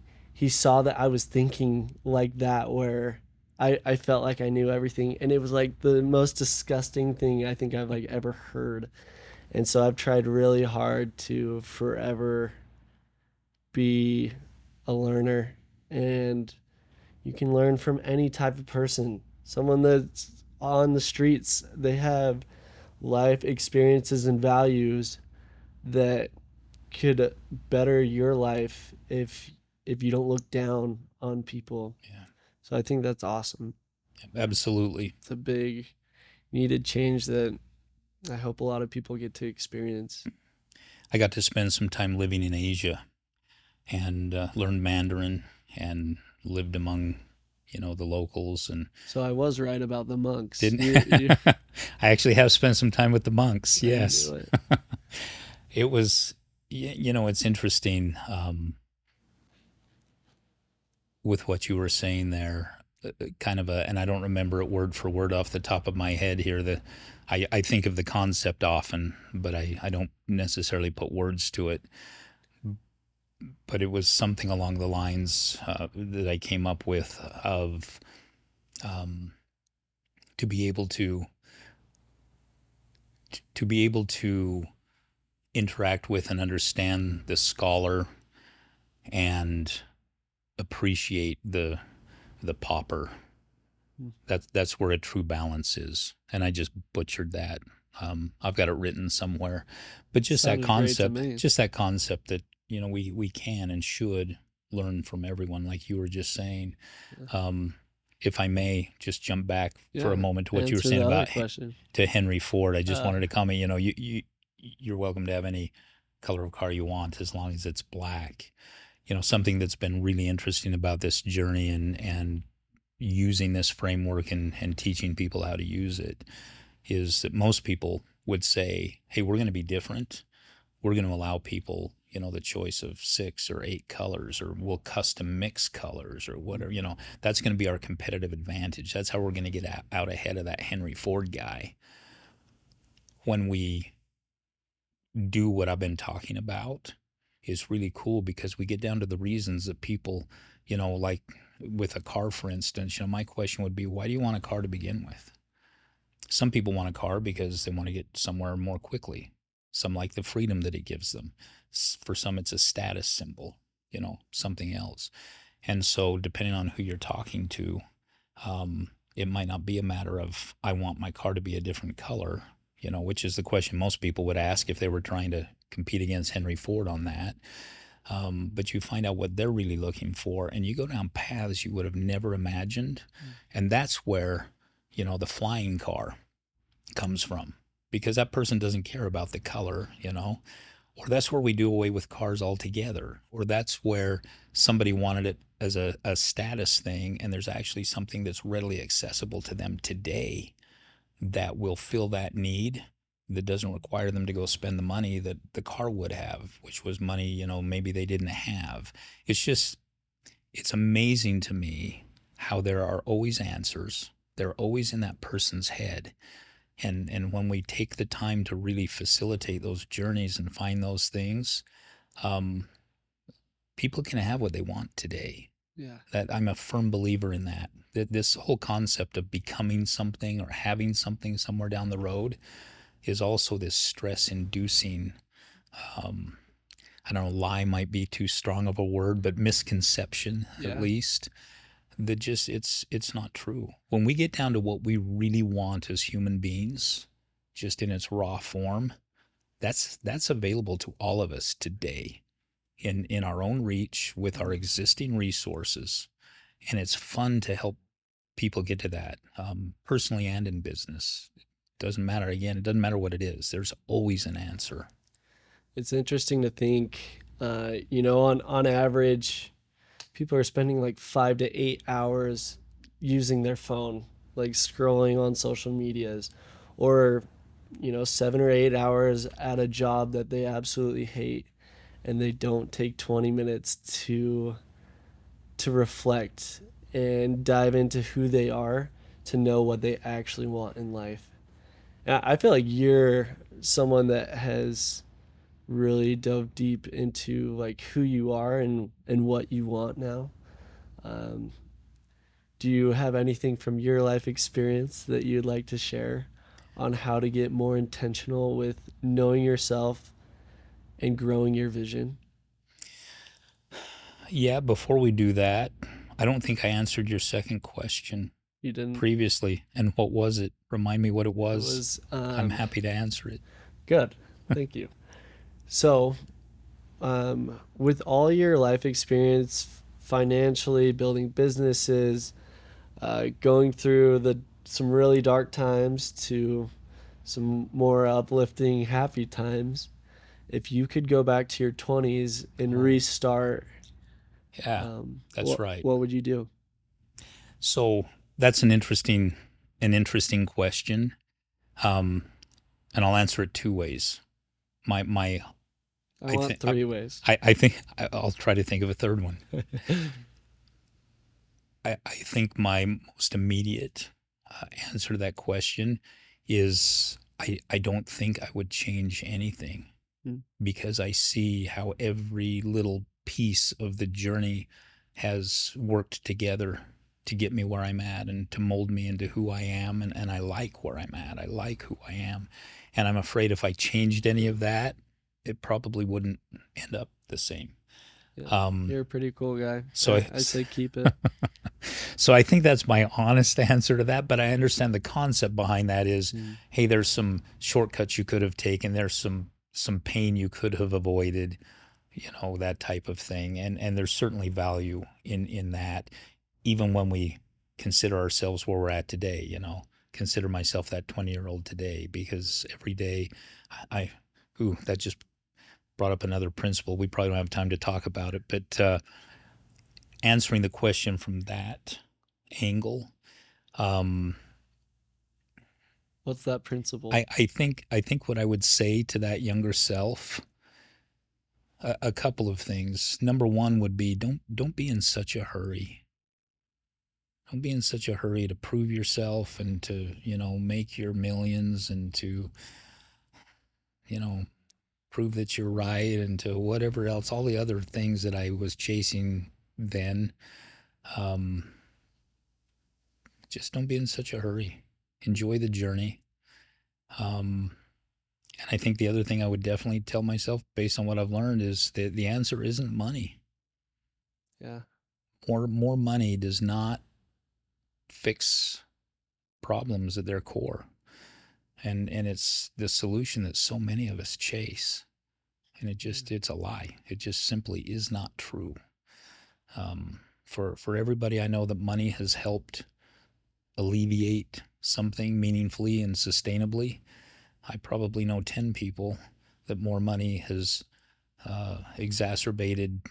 saw that I was thinking like that, where I felt like I knew everything, and it was like the most disgusting thing I think I've like ever heard. And so I've tried really hard to forever be a learner, and you can learn from any type of person. Someone that's on the streets, they have life experiences and values that could better your life if you don't look down on people. Yeah, So I think that's awesome. absolutely. It's a big needed change that I hope a lot of people get to experience. I got to spend some time living in Asia and learned Mandarin and lived among, the locals, and So I was right about the monks. didn't. You I actually have spent some time with the monks. I Yes, knew it. it was. It's interesting with what you were saying there. Kind of a, and I don't remember it word for word off the top of my head here. I think of the concept often, but I don't necessarily put words to it. But it was something along the lines that I came up with of to be able to interact with and understand the scholar and appreciate the pauper. That's where a true balance is, and I just butchered that. I've got it written somewhere, but Sounded great to me. just that concept that we can and should learn from everyone, like you were just saying. Yeah. If I may just jump back for a Yeah. moment to what you were Answer saying the other about question. to Henry Ford, I just Uh, wanted to comment. You're welcome to have any color of car you want as long as it's black. Something that's been really interesting about this journey and using this framework and teaching people how to use it is that most people would say, hey, we're going to be different. We're going to allow people, the choice of 6 or 8 colors, or we'll custom mix colors or whatever. That's going to be our competitive advantage. That's how we're going to get out ahead of that Henry Ford guy. When we do what I've been talking about, is really cool because we get down to the reasons that people, like with a car, for instance, my question would be, why do you want a car to begin with? Some people want a car because they want to get somewhere more quickly. Some like the freedom that it gives them. For some, it's a status symbol, something else. And so, depending on who you're talking to, it might not be a matter of, I want my car to be a different color, which is the question most people would ask if they were trying to compete against Henry Ford on that. But you find out what they're really looking for, and you go down paths you would have never imagined. And that's where, the flying car comes from, because that person doesn't care about the color, or that's where we do away with cars altogether, or that's where somebody wanted it as a status thing, and there's actually something that's readily accessible to them today that will fill that need, that doesn't require them to go spend the money that the car would have, which was money, maybe they didn't have. It's amazing to me how there are always answers. They're always in that person's head. And when we take the time to really facilitate those journeys and find those things, um, people can have what they want today. yeah. That I'm a firm believer in that. That this whole concept of becoming something or having something somewhere down the road is also this stress-inducing. Um, I don't know, lie might be too strong of a word, but misconception at Yeah. least. That just it's not true. When we get down to what we really want as human beings, just in its raw form, that's available to all of us today in our own reach with our existing resources. And it's fun to help people get to that, personally and in business. It doesn't matter. Again, it doesn't matter what it is. There's always an answer. It's interesting to think, on average, people are spending like 5 to 8 hours using their phone, like scrolling on social medias, or 7 or 8 hours at a job that they absolutely hate, and they don't take 20 minutes to reflect and dive into who they are, to know what they actually want in life. And I feel like you're someone that has really dove deep into like who you are and what you want now. Um, do you have anything from your life experience that you'd like to share on how to get more intentional with knowing yourself and growing your vision? Yeah, before we do that, I don't think I answered your second question You didn't. previously. And what was it? Remind me what it It was. was I'm happy to answer it. good. Thank you. So, with all your life experience, financially building businesses, going through the some really dark times to some more uplifting, happy times. If you could go back to your 20s and Oh, restart, yeah, that's what right. what would you do? So that's an interesting question, um, and I'll answer it two ways. My I I want think three ways. I think I'll try to think of a third one. I think my most immediate answer to that question is I don't think I would change anything Mm, because I see how every little piece of the journey has worked together to get me where I'm at and to mold me into who I am. And I like where I'm at. I like who I am. And I'm afraid if I changed any of that, it probably wouldn't end up the same. yeah, Um, you're a pretty cool guy. so I, I, I say keep it. so I think that's my honest answer to that. But I understand the concept behind that is, Mm, hey, there's some shortcuts you could have taken. There's some pain you could have avoided, that type of thing. And there's certainly value in that, even when we consider ourselves where we're at today. Consider myself that 20-year-old today because every day, I, ooh, that just brought up another principle. We probably don't have time to talk about it, but answering the question from that angle. Um, what's that principle? I think what I would say to that younger self, a couple of things. Number one would be don't be in such a hurry. Don't be in such a hurry to prove yourself and to make your millions and to you know prove that you're right and to whatever else, all the other things that I was chasing then. Um, just don't be in such a hurry. Enjoy the journey. Um, And I think the other thing I would definitely tell myself based on what I've learned is that the answer isn't money. Yeah, More money does not fix problems at their core. And it's the solution that so many of us chase. And it's a lie. It just simply is not true. For everybody I know that money has helped alleviate something meaningfully and sustainably, I probably know 10 people that more money has exacerbated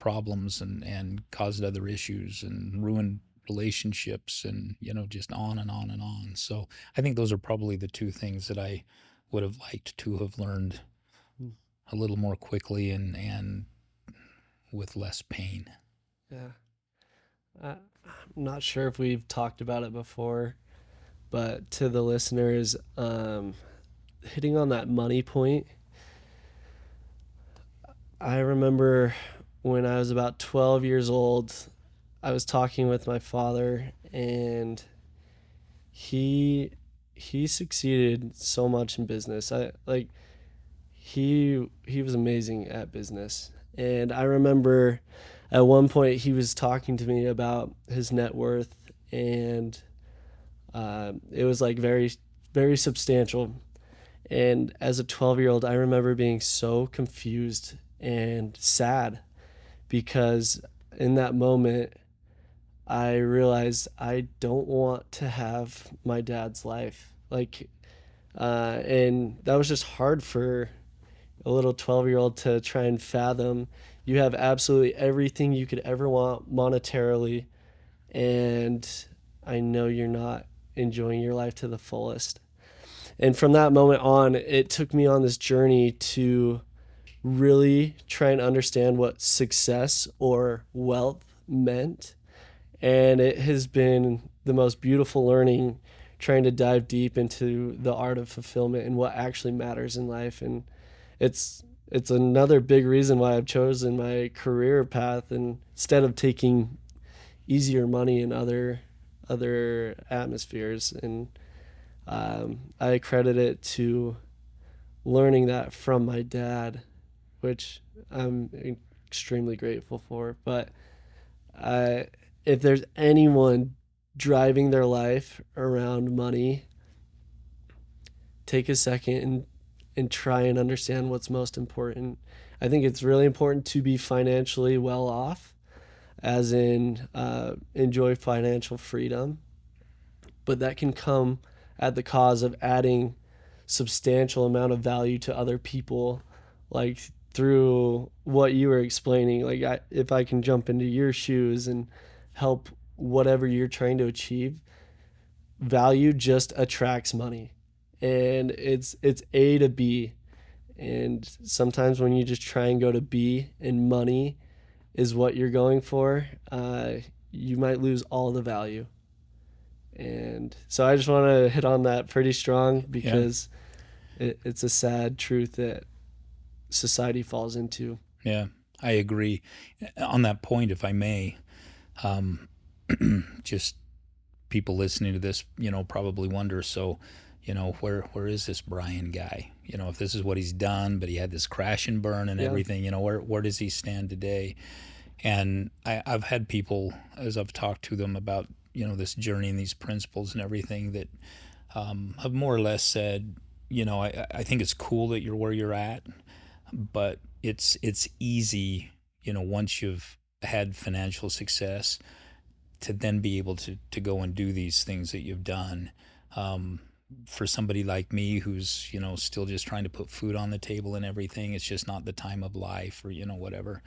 problems and caused other issues and ruined relationships and just on and on and on. So I think those are probably the two things that I would have liked to have learned mm, a little more quickly and with less pain. yeah. I'm not sure if we've talked about it before, but to the listeners, hitting on that money point, I remember when I was about 12 years old, I was talking with my father, and he he succeeded so much in business. I like he was amazing at business. And I remember at one point he was talking to me about his net worth, and it was like very substantial. And as a 12-year-old, I remember being so confused and sad because in that moment, I realized I don't want to have my dad's life. And that was just hard for a little 12-year-old to try and fathom. You have absolutely everything you could ever want monetarily, and I know you're not enjoying your life to the fullest. And from that moment on, it took me on this journey to really try and understand what success or wealth meant. And it has been the most beautiful learning trying to dive deep into the art of fulfillment and what actually matters in life. And it's it's another big reason why I've chosen my career path, and instead of taking easier money in other atmospheres. And I credit it to learning that from my dad, which I'm extremely grateful for. But I, if there's anyone driving their life around money, take a second and try and understand what's most important. I think it's really important to be financially well off, as in enjoy financial freedom, but that can come at the cause of adding substantial amount of value to other people, like through what you were explaining. If I can jump into your shoes and help whatever you're trying to achieve, value just attracts money. And it's A to B. And sometimes when you just try and go to B and money is what you're going for, you might lose all the value. And so I just want to hit on that pretty strong Yeah. because it's a sad truth that society falls into. Yeah. I agree. On that point, if I may, just people listening to this, probably wonder, so, where is this Bryan guy? If this is what he's done, but he had this crash and burn and Yeah. everything, where does he stand today? And I've had people, as I've talked to them about, this journey and these principles and everything, that have more or less said, I think it's cool that you're where you're at, but it's easy, once you've had financial success, to then be able to go and do these things that you've done. For somebody like me who's, still just trying to put food on the table and everything, it's just not the time of life, or, whatever.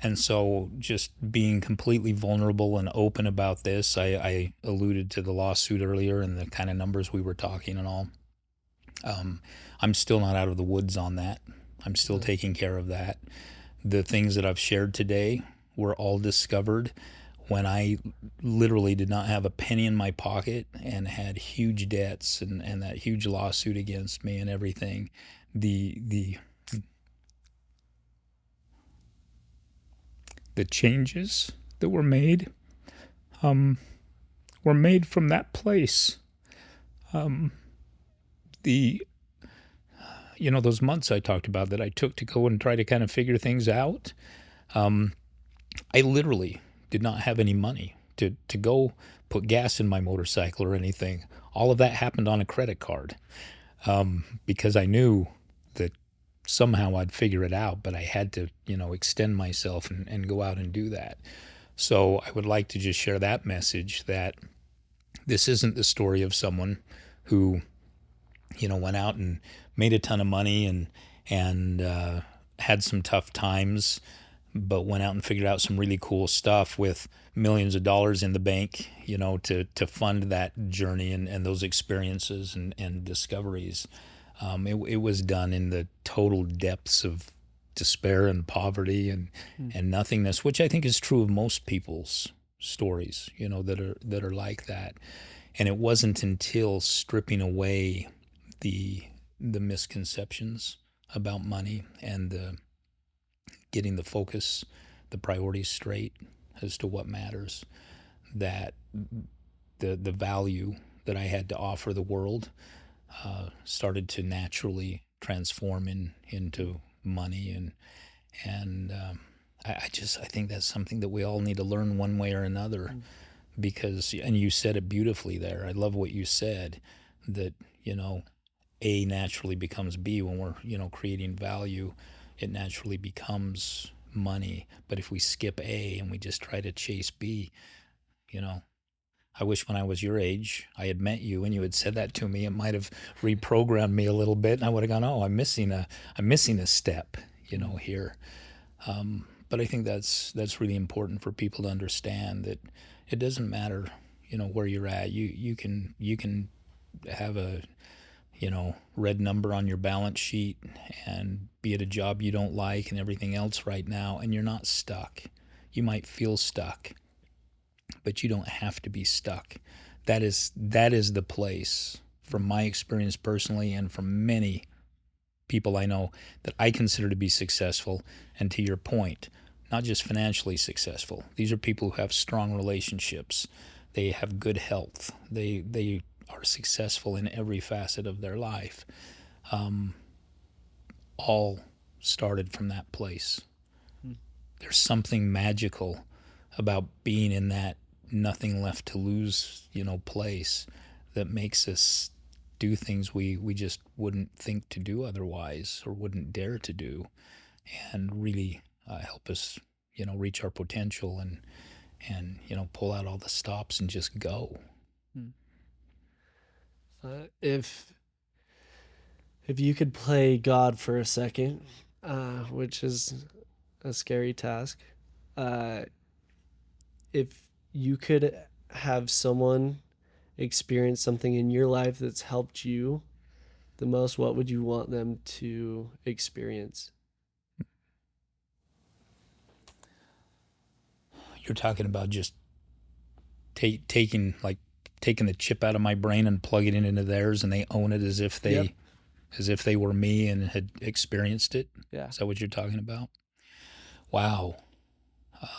And so just being completely vulnerable and open about this, I alluded to the lawsuit earlier and the kind of numbers we were talking and all. I'm still not out of the woods on that. I'm still taking care of that. The things that I've shared today were all discovered when I literally did not have a penny in my pocket and had huge debts, and that huge lawsuit against me and everything. The changes that were made from that place. The those months I talked about that I took to go and try to kind of figure things out. I literally did not have any money to go put gas in my motorcycle or anything. All of that happened on a credit card, because I knew that somehow I'd figure it out, but I had to, extend myself and go out and do that. So I would like to just share that message, that this isn't the story of someone who, went out and made a ton of money and had some tough times, but went out and figured out some really cool stuff with millions of dollars in the bank, to fund that journey and those experiences and discoveries. It was done in the total depths of despair and poverty and nothingness, which I think is true of most people's stories, that are like that. And it wasn't until stripping away the misconceptions about money and getting the focus, the priorities straight as to what matters, that the value that I had to offer the world started to naturally transform into money. And I think that's something that we all need to learn one way or another, because, and you said it beautifully there. I love what you said, that, A naturally becomes B when we're, creating value. It naturally becomes money. But if we skip A and we just try to chase B, you know, I wish when I was your age I had met you and you had said that to me. It might have reprogrammed me a little bit, and I would have gone, "Oh, I'm missing a step, here." But I think that's really important for people to understand, that it doesn't matter, where you're at. You can have a red number on your balance sheet and be at a job you don't like and everything else right now, and you're not stuck. You might feel stuck, but you don't have to be stuck. That is the place, from my experience personally and from many people I know, that I consider to be successful. And to your point, not just financially successful. These are people who have strong relationships. They have good health. They are successful in every facet of their life. All started from that place. There's something magical about being in that nothing left to lose, place, that makes us do things we just wouldn't think to do otherwise, or wouldn't dare to do, and really help us, reach our potential and pull out all the stops and just go. If you could play God for a second, which is a scary task, uh, if you could have someone experience something in your life that's helped you the most, what would you want them to experience? You're talking about just taking taking the chip out of my brain and plugging it into theirs, and they own it Yep. as if they were me and had experienced it. Yeah. Is that what you're talking about? Wow,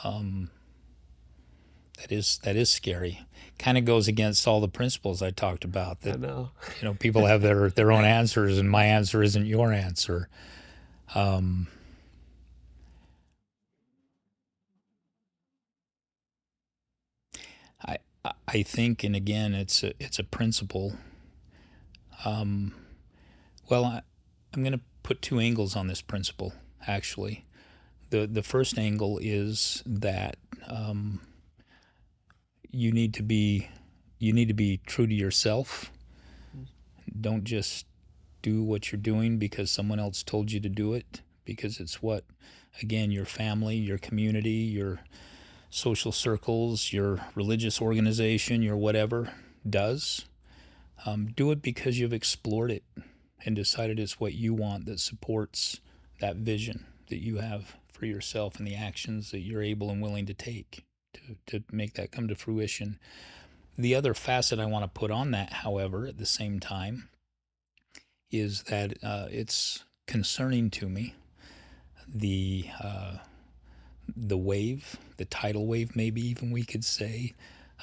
that is scary. Kind of goes against all the principles I talked about. I That know. people have their own answers, and my answer isn't your answer. I I think, and again, it's a principle. Well, I'm going to put two angles on this principle. Actually, the first angle is that you need to be true to yourself. Don't just do what you're doing because someone else told you to do it, because it's what, again, your family, your community, your social circles, your religious organization, your whatever does. Do it because you've explored it and decided it's what you want, that supports that vision that you have for yourself and the actions that you're able and willing to take to make that come to fruition. The other facet I want to put on that, however, at the same time, is that it's concerning to me, the wave, the tidal wave, maybe even we could say,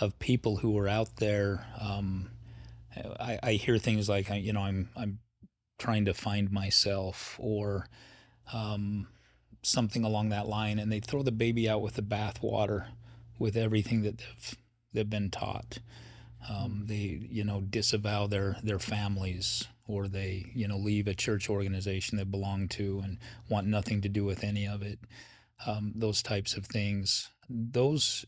of people who are out there. I hear things like, I'm trying to find myself, or something along that line, and they throw the baby out with the bathwater with everything that they've been taught. They disavow their families, or they leave a church organization they belong to and want nothing to do with any of it. Those types of things. Those,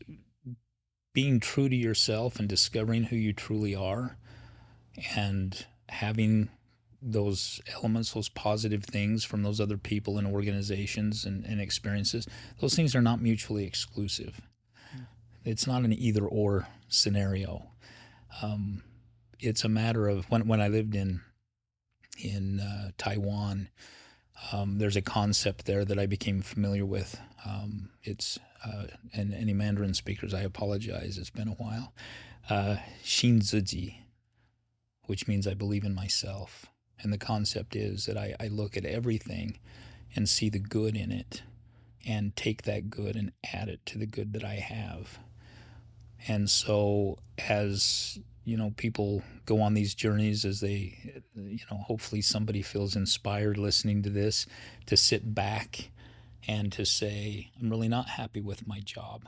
being true to yourself and discovering who you truly are, and having those elements, those positive things from those other people and organizations and experiences, those things are not mutually exclusive. It's not an either or scenario. It's a matter of, when I lived in Taiwan, there's a concept there that I became familiar with. It's and any Mandarin speakers, I apologize. It's been a while. Shinzuji, which means I believe in myself. And the concept is that I look at everything and see the good in it, and take that good and add it to the good that I have. And so, as people go on these journeys, as they, hopefully somebody feels inspired listening to this, to sit back and to say, I'm really not happy with my job.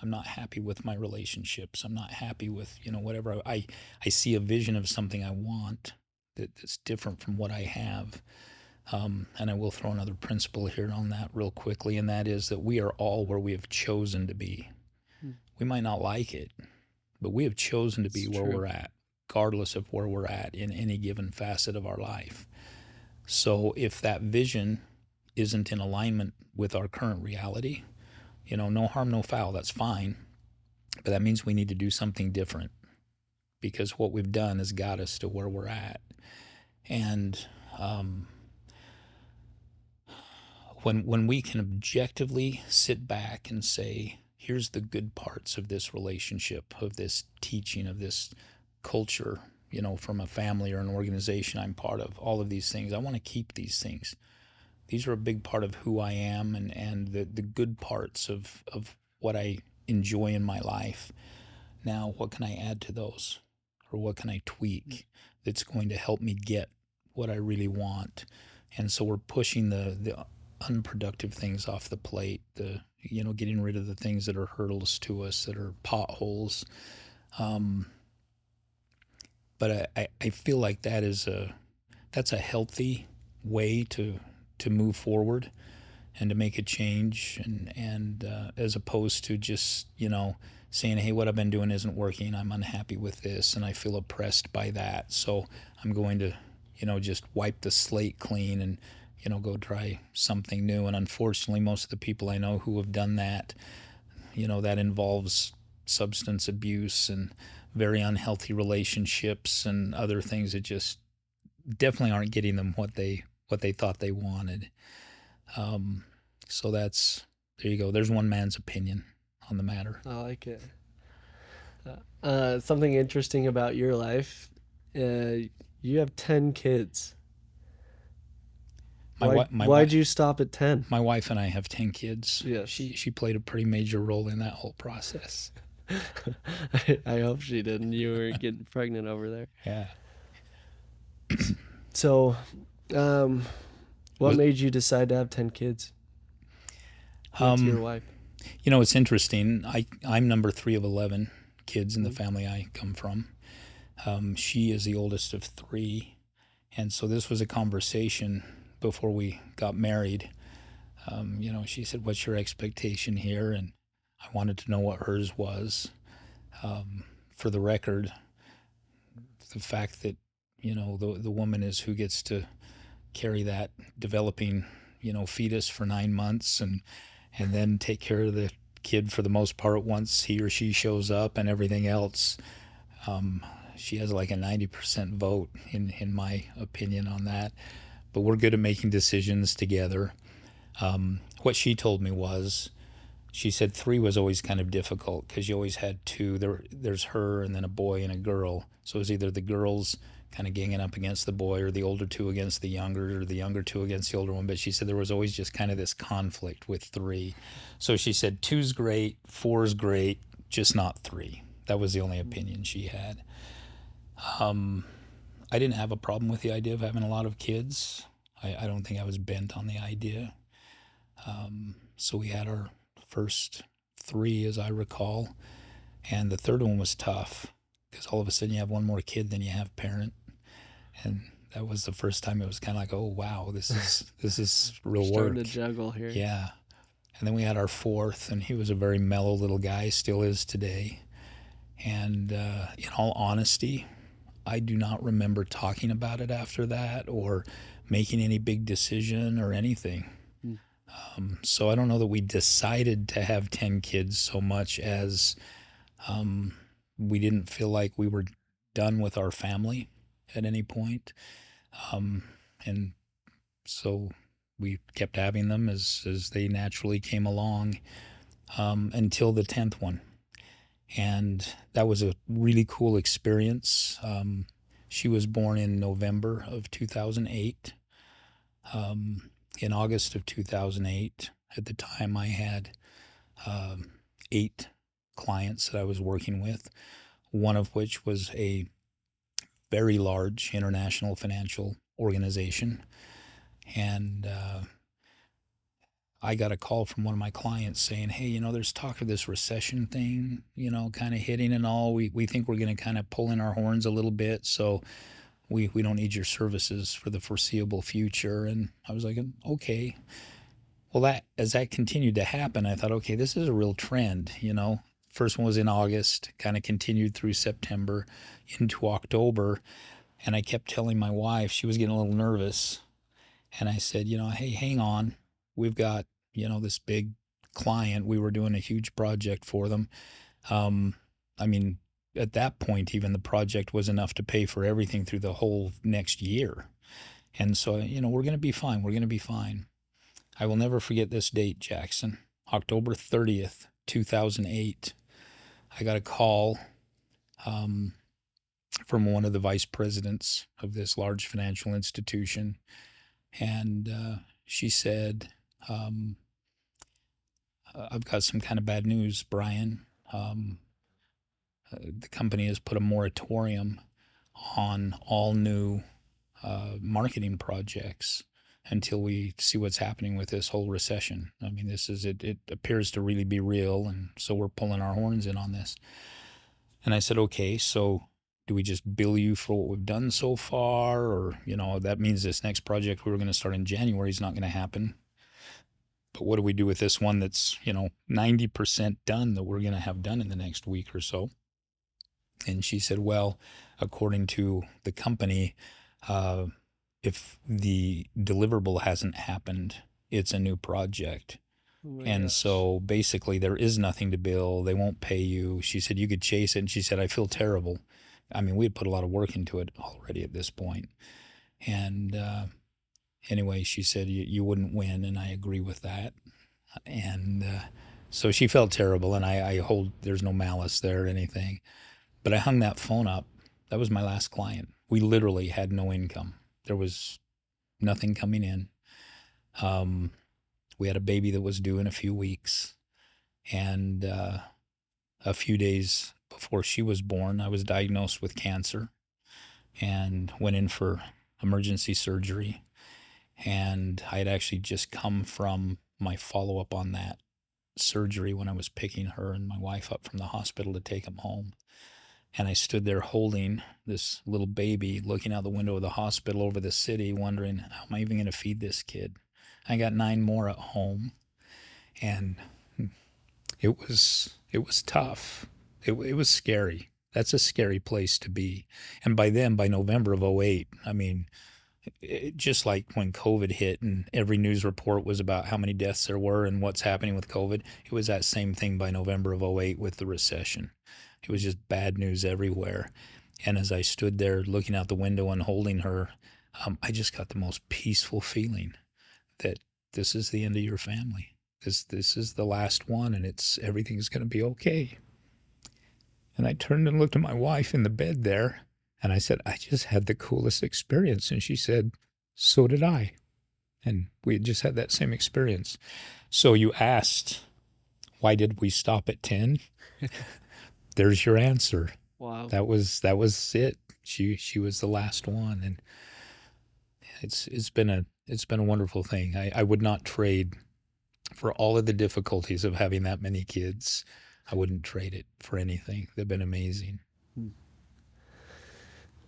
I'm not happy with my relationships. I'm not happy with, whatever. I see a vision of something I want that's different from what I have. And I will throw another principle here on that real quickly, and that is that we are all where we have chosen to be. We might not like it, but we have chosen to be It's where true. we're at, regardless of where we're at in any given facet of our life. So if that vision isn't in alignment with our current reality, no harm, no foul, that's fine. But that means we need to do something different, because what we've done has got us to where we're at. And when we can objectively sit back and say, here's the good parts of this relationship, of this teaching, of this culture, from a family or an organization I'm part of, all of these things, I want to keep these things. These are a big part of who I am, and the good parts of what I enjoy in my life. Now, what can I add to those? Or what can I tweak that's going to help me get what I really want? And so we're pushing the unproductive things off the plate, the getting rid of the things that are hurdles to us, that are potholes. But I feel like that's a healthy way to move forward and to make a change, and as opposed to just saying, hey, what I've been doing isn't working, I'm unhappy with this, and I feel oppressed by that, so I'm going to just wipe the slate clean and go try something new. And unfortunately, most of the people I know who have done that, that involves substance abuse and very unhealthy relationships and other things that just definitely aren't getting them what they thought they wanted. Um, so that's there you go. There's one man's opinion on the matter. I like it. Something interesting about your life. You have 10 kids. My Why? wi- my Why'd wife you stop at 10? my wife and I have 10 kids. Yes. She played a pretty major role in that whole process. I hope she didn't. You were getting pregnant over there. Yeah. So, um, what Was made you decide to have 10 kids with your um wife? it's interesting. I'm number 3 of 11 kids in the Mhm. family I come from. She is the oldest of 3, and so this was a conversation before we got married. She said, "What's your expectation here?" And I wanted to know what hers was. For the record, the fact that the woman is who gets to carry that developing fetus for 9 months and then take care of the kid for the most part once he or she shows up and everything else. Um, she has like a 90% vote in my opinion on that. But we're good at making decisions together. What she told me was she said 3 was always kind of difficult because you always had two. There's her and then a boy and a girl. So it was either the girls kind of ganging up against the boy or the older two against the younger or the younger two against the older one. But she said there was always just kind of this conflict with 3. So she said two's great, four's great, just not 3. That was the only opinion she had. Um, I didn't have a problem with the idea of having a lot of kids. I don't think I was bent on the idea. So we had our first 3, as I recall, and the third one was tough because all of a sudden you have one more kid than you have parent, and that was the first time it was kind of like, oh wow, this is We're real starting work. to juggle here. Yeah. And then we had our fourth, and he was a very mellow little guy, still is today. And in all honesty, I do not remember talking about it after that or making any big decision or anything. Mm. So I don't know that we decided to have 10 kids so much as we didn't feel like we were done with our family at any point. Um, and so we kept having them as they naturally came along until the 10th one. And that was a really cool experience. She was born in November of 2008. In August of 2008, at the time, I had 8 clients that I was working with, one of which was a very large international financial organization. And I got a call from one of my clients saying, hey, there's talk of this recession thing, kind of hitting and all. We think we're going to kind of pull in our horns a little bit. So we don't need your services for the foreseeable future. And I was like, okay. Well, as that continued to happen, I thought, okay, this is a real trend. First one was in August, kind of continued through September into October. And I kept telling my wife, she was getting a little nervous. And I said, hey, hang on. We've got, this big client. We were doing a huge project for them. Um, I mean, at that point, even the project was enough to pay for everything through the whole next year. And so, we're going to be fine. We're going to be fine. I will never forget this date, Jackson. October 30th, 2008. I got a call from one of the vice presidents of this large financial institution. And she said, I've got some kind of bad news, Bryan. The company has put a moratorium on all new marketing projects until we see what's happening with this whole recession. I mean, it appears to really be real, and so we're pulling our horns in on this. And I said, okay, so do we just bill you for what we've done so far? Or, that means this next project we were going to start in January is not going to happen. But what do we do with this one that's, 90% done that we're going to have done in the next week or so? And she said, well, according to the company, if the deliverable hasn't happened, it's a new project. Oh my And gosh. so basically, there is nothing to bill. They won't pay you. She said, you could chase it. And she said, I feel terrible. I mean, we had put a lot of work into it already at this point. And anyway, she said, you wouldn't win. And I agree with that. And so she felt terrible. And I hold, there's no malice there or anything. But I hung that phone up. That was my last client. We literally had no income. There was nothing coming in. Um, we had a baby that was due in a few weeks. And a few days before she was born, I was diagnosed with cancer and went in for emergency surgery. And I had actually just come from my follow up on that surgery when I was picking her and my wife up from the hospital to take them home. And I stood there holding this little baby, looking out the window of the hospital over the city, wondering, how am I even going to feed this kid? I got 9 more at home. And it was tough. It was scary. That's a scary place to be. And by then, by November of '08, I mean, just like when COVID hit and every news report was about how many deaths there were and what's happening with COVID, it was that same thing by November of '08 with the recession. It was just bad news everywhere. And as I stood there looking out the window and holding her, I just got the most peaceful feeling that this is the end of your family. This is the last one, and it's everything's going to be okay. And I turned and looked at my wife in the bed there, and I said, I just had the coolest experience. And she said, so did I. And we had just had that same experience. So you asked, why did we stop at 10? There's your answer. Wow. That was it. She was the last one, and it's been a wonderful thing. I would not trade for all of the difficulties of having that many kids. I wouldn't trade it for anything. They've been amazing.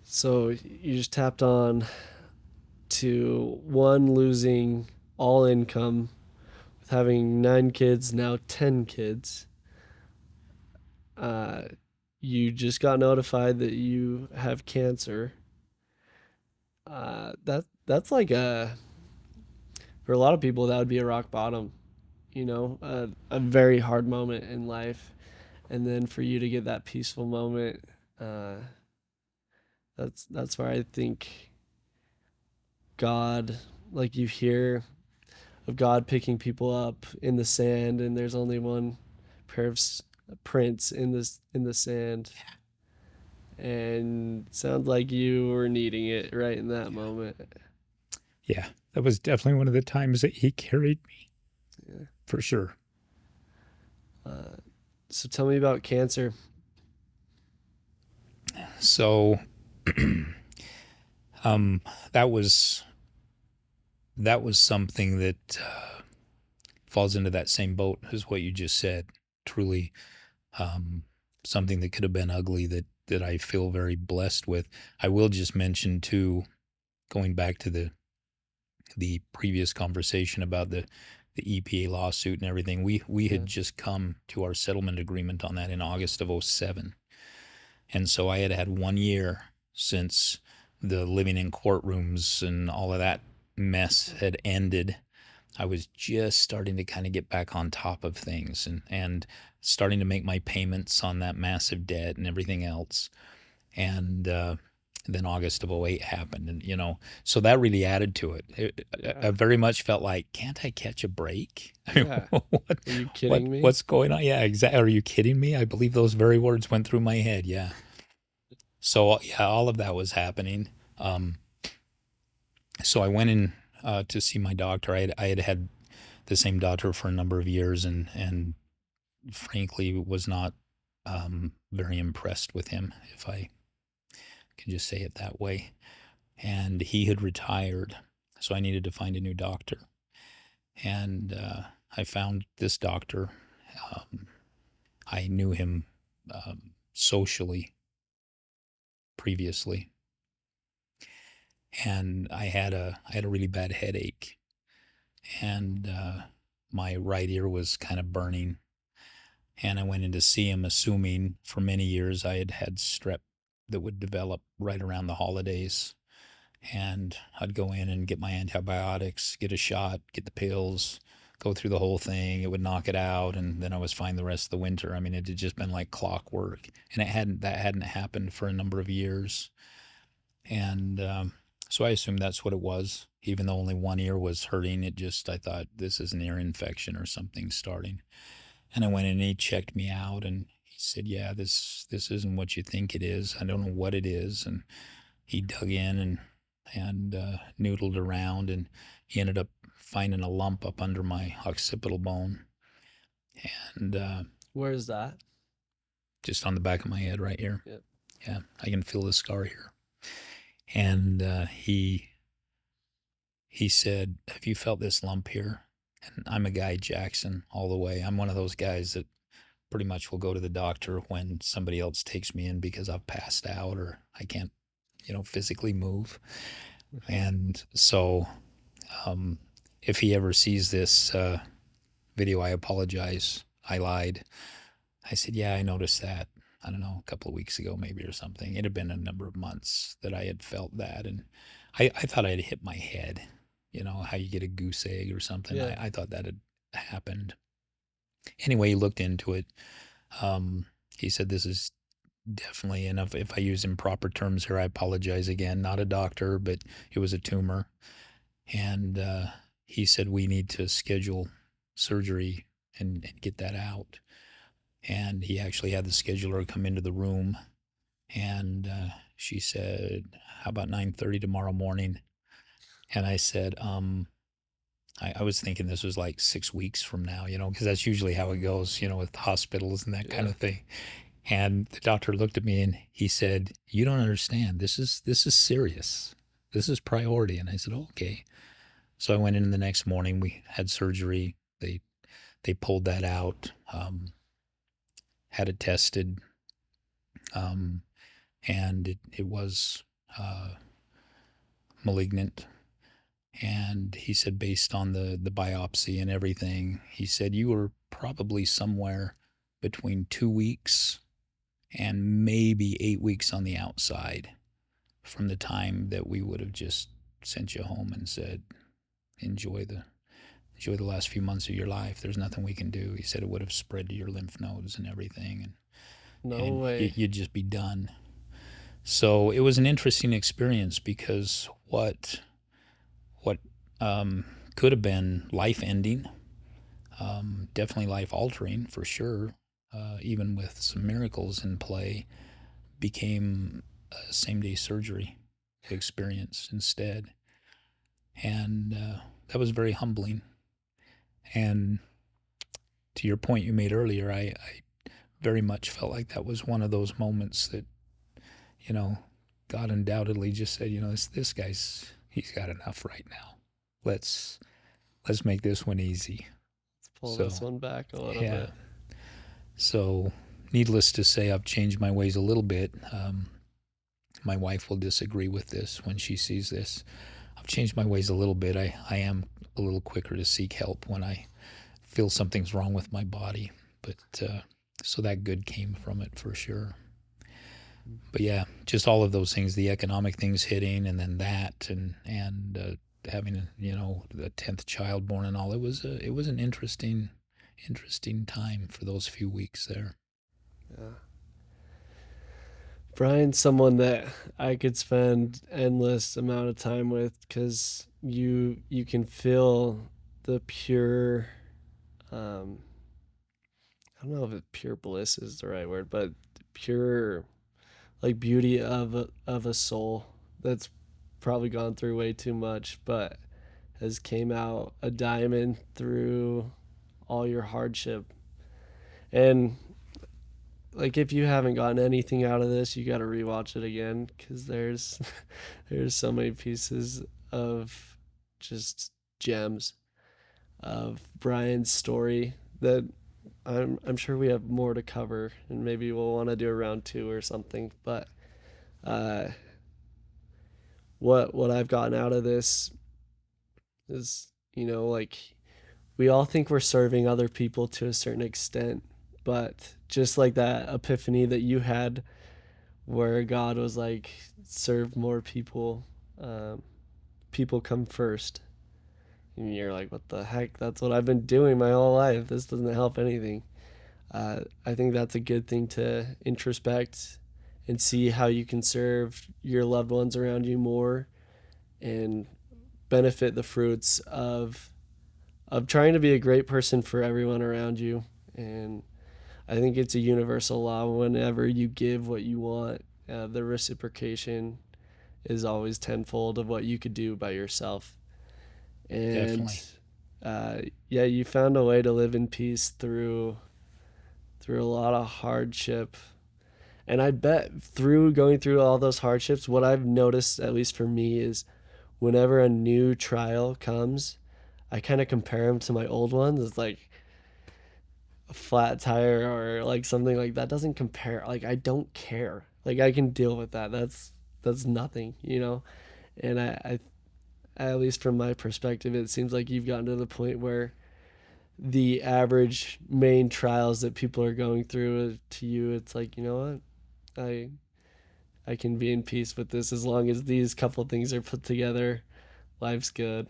So you just tapped on to one, losing all income with having 9 kids, now 10 kids. Uh, you just got notified that you have cancer. That's like a for a lot of people that would be a rock bottom, a very hard moment in life, and then for you to get that peaceful moment, uh, that's where I think God, like you hear of God picking people up in the sand, and there's only one pair of prints in the sand, and sounds like you were needing it right in that Yeah. moment. Yeah. That was definitely one of the times that he carried me Yeah. for sure. Uh, so tell me about cancer. So um, that was that was something that falls into that same boat as what you just said. Truly, um, something that could have been ugly that I feel very blessed with. I will just mention too, going back to the previous conversation about the EPA lawsuit and everything. We Yeah. had just come to our settlement agreement on that in August of '07. And so I had had 1 year since the living in courtrooms and all of that mess had ended. I was just starting to kind of get back on top of things and starting to make my payments on that massive debt and everything else. And then August of '08 happened. And, so that really added to it. I Yeah. very much felt like, can't I catch a break? I mean, Yeah. what, Are you kidding me? what's going on? Yeah, exactly. Are you kidding me? I believe those very words went through my head. Yeah. So yeah, all of that was happening. Um, so I went in to see my doctor. I had had the same doctor for a number of years, and frankly was not very impressed with him, if I can just say it that way. And he had retired, so I needed to find a new doctor. And I found this doctor. Um, I knew him socially previously, and I had a really bad headache, and my right ear was kind of burning. And I went in to see him, assuming for many years I had had strep that would develop right around the holidays. And I'd go in and get my antibiotics, get a shot, get the pills, go through the whole thing. It would knock it out, and then I was fine the rest of the winter. I mean, it had just been like clockwork, and that hadn't happened for a number of years. And so I assumed that's what it was. Even though only one ear was hurting, I thought this is an ear infection or something starting. And I went in and he checked me out and he said, "Yeah, this isn't what you think it is. I don't know what it is." And he dug in and noodled around, and he ended up finding a lump up under my occipital bone, and Where is that? just on the back of my head right here. Yep. Yeah, I can feel the scar here. And he said, "Have you felt this lump here?" And I'm a guy, Jackson, all the way. I'm one of those guys that pretty much will go to the doctor when somebody else takes me in because I've passed out or I can't, physically move. And so, um, if he ever sees this video, I apologize. I lied. I said, "Yeah, I noticed that. I don't know, a couple of weeks ago, maybe, or something." It had been a number of months that I had felt that. And I thought I had hit my head, how you get a goose egg or something. Yeah. I thought that had happened. Anyway, he looked into it. He said, "This is definitely," and if I use improper terms here, I apologize again. Not a doctor, but it was a tumor. And he said, "We need to schedule surgery and get that out." And he actually had the scheduler come into the room, and she said, "How about 9:30 tomorrow morning?" And I said, I was thinking this was like 6 weeks from now, because that's usually how it goes, with hospitals and that kind Yeah. of thing. And the doctor looked at me and he said, "You don't understand. This is serious. This is priority." And I said, "Oh, okay." So I went in the next morning. We had surgery. They pulled that out, had it tested, um, and it was uh, malignant. And he said, based on the biopsy and everything, he said, "You were probably somewhere between 2 weeks and maybe 8 weeks on the outside from the time that we would have just sent you home and said, enjoy the last few months of your life. There's nothing we can do." He said it would have spread to your lymph nodes and everything, and No and way. you'd just be done. So it was an interesting experience because what could have been life ending, definitely life altering for sure, even with some miracles in play, became a same day surgery experience instead. And that was very humbling. And to your point you made earlier, I very much felt like that was one of those moments that, you know, God undoubtedly just said, this guy's, he's got enough right now. Let's let's make this one easy. Let's pull this So one back a little yeah. bit. So needless to say, I've changed my ways a little bit. My wife will disagree with this when she sees this. I've changed my ways a little bit. I am a little quicker to seek help when I feel something's wrong with my body. But so that good came from it for sure. But yeah, just all of those things, the economic things hitting, and then that, and having the 10th child born and all. It was an interesting time for those few weeks there. Yeah. Brian's someone that I could spend endless amount of time with because you can feel the pure, um, I don't know if pure bliss is the right word, but pure like beauty of a soul that's probably gone through way too much, but has came out a diamond through all your hardship. And like if you haven't gotten anything out of this, you got to rewatch it again because there's there's so many pieces of just gems of Brian's story that I'm sure we have more to cover, and maybe we'll want to do a round two or something. But uh, what I've gotten out of this is, like we all think we're serving other people to a certain extent, but just like that epiphany that you had where God was like, serve more people, people come first. and you're like, what the heck? That's what I've been doing my whole life. This doesn't help anything. I think that's a good thing to introspect and see how you can serve your loved ones around you more and benefit the fruits of trying to be a great person for everyone around you. And I think it's a universal law. Whenever you give what you want, the reciprocation is always tenfold of what you could do by yourself. And Definitely. uh, yeah, you found a way to live in peace through a lot of hardship. And I bet through going through all those hardships, what I've noticed, at least for me, is whenever a new trial comes, I kind of compare them to my old ones. It's like a flat tire or like something like that doesn't compare. Like I don't care. Like I can deal with that. That's nothing, you know. And at least from my perspective, it seems like you've gotten to the point where the average main trials that people are going through to you, it's like, you know what, I can be in peace with this as long as these couple things are put together. Life's good.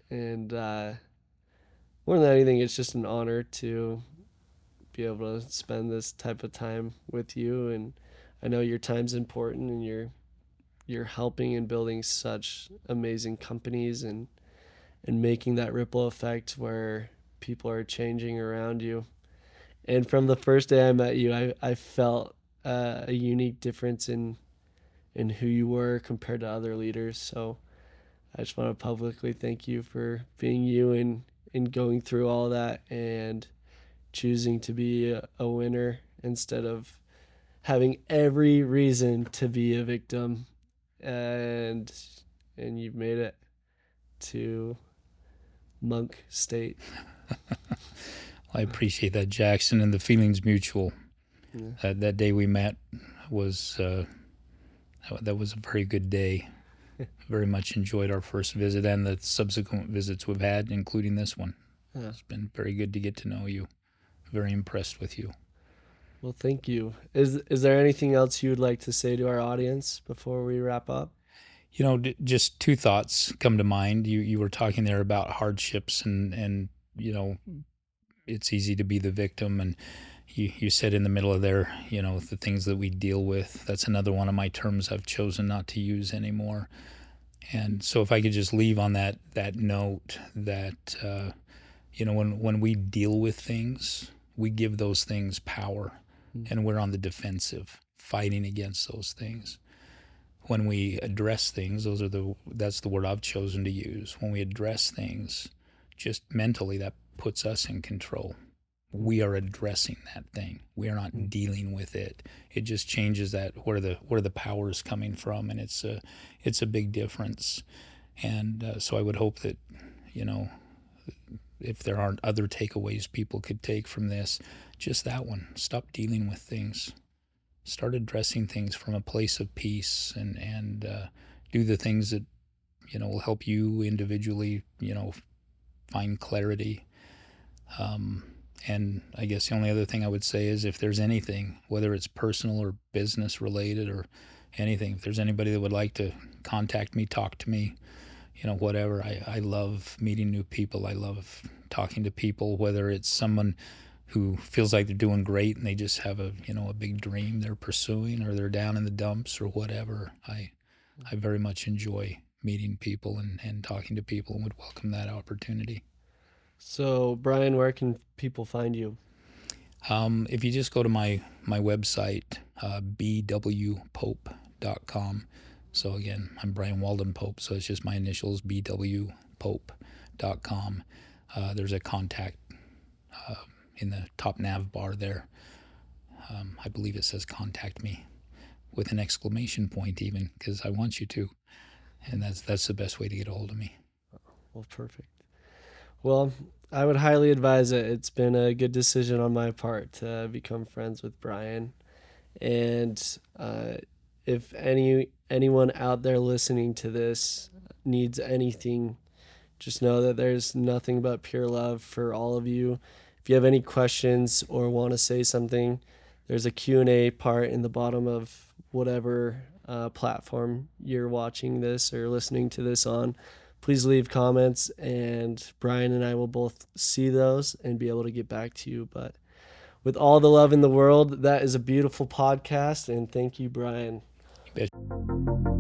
And more than anything, it's just an honor to be able to spend this type of time with you. And I know your time's important, and you're helping and building such amazing companies and making that ripple effect where people are changing around you. And from the first day I met you, I felt a unique difference in who you were compared to other leaders. So I just want to publicly thank you for being you and going through all that and choosing to be a winner instead of having every reason to be a victim. And and you've made it to monk state. I appreciate that, Jackson, and the feeling's mutual. Yeah. That day we met was that was a very good day. Very much enjoyed our first visit and the subsequent visits we've had, including this one. Yeah. It's been very good to get to know you. Very impressed with you. Well, thank you. Is there anything else you would like to say to our audience before we wrap up? You know, just two thoughts come to mind. You were talking there about hardships and you know, it's easy to be the victim, and you said in the middle of there, you know, the things that we deal with. That's another one of my terms I've chosen not to use anymore. And so if I could just leave on that note that you know, when we deal with things, we give those things power, and we're on the defensive, fighting against those things. When we address things, that's the word I've chosen to use. When we address things, just mentally, that puts us in control. We are addressing that thing. We are not dealing with it. It just changes that where the power is coming from, and it's a big difference. And so I would hope that, you know, if there aren't other takeaways people could take from this, just that one: stop dealing with things, start addressing things from a place of peace, and do the things that, you know, will help you individually, you know, find clarity. And I guess the only other thing I would say is, if there's anything, whether it's personal or business related or anything, if there's anybody that would like to contact me, talk to me, you know, whatever, I love meeting new people. I love talking to people, whether it's someone who feels like they're doing great and they just have a, you know, a big dream they're pursuing, or they're down in the dumps or whatever. I very much enjoy meeting people and talking to people, and would welcome that opportunity. So, Brian, where can people find you? If you just go to my website, bwpope.com. So again, I'm Bryan Waldon Pope, so it's just my initials, bwpope.com. There's a contact in the top nav bar there. I believe it says contact me with an exclamation point, even, because I want you to. And that's the best way to get a hold of me. Well, perfect. Well, I would highly advise it. It's been a good decision on my part to become friends with Brian. And if anyone out there listening to this needs anything, just know that there's nothing but pure love for all of you. If you have any questions or want to say something, there's a Q&A part in the bottom of whatever platform you're watching this or listening to this on. please leave comments, and Bryan and I will both see those and be able to get back to you. But with all the love in the world, that is a beautiful podcast, and thank you, Bryan. You bet.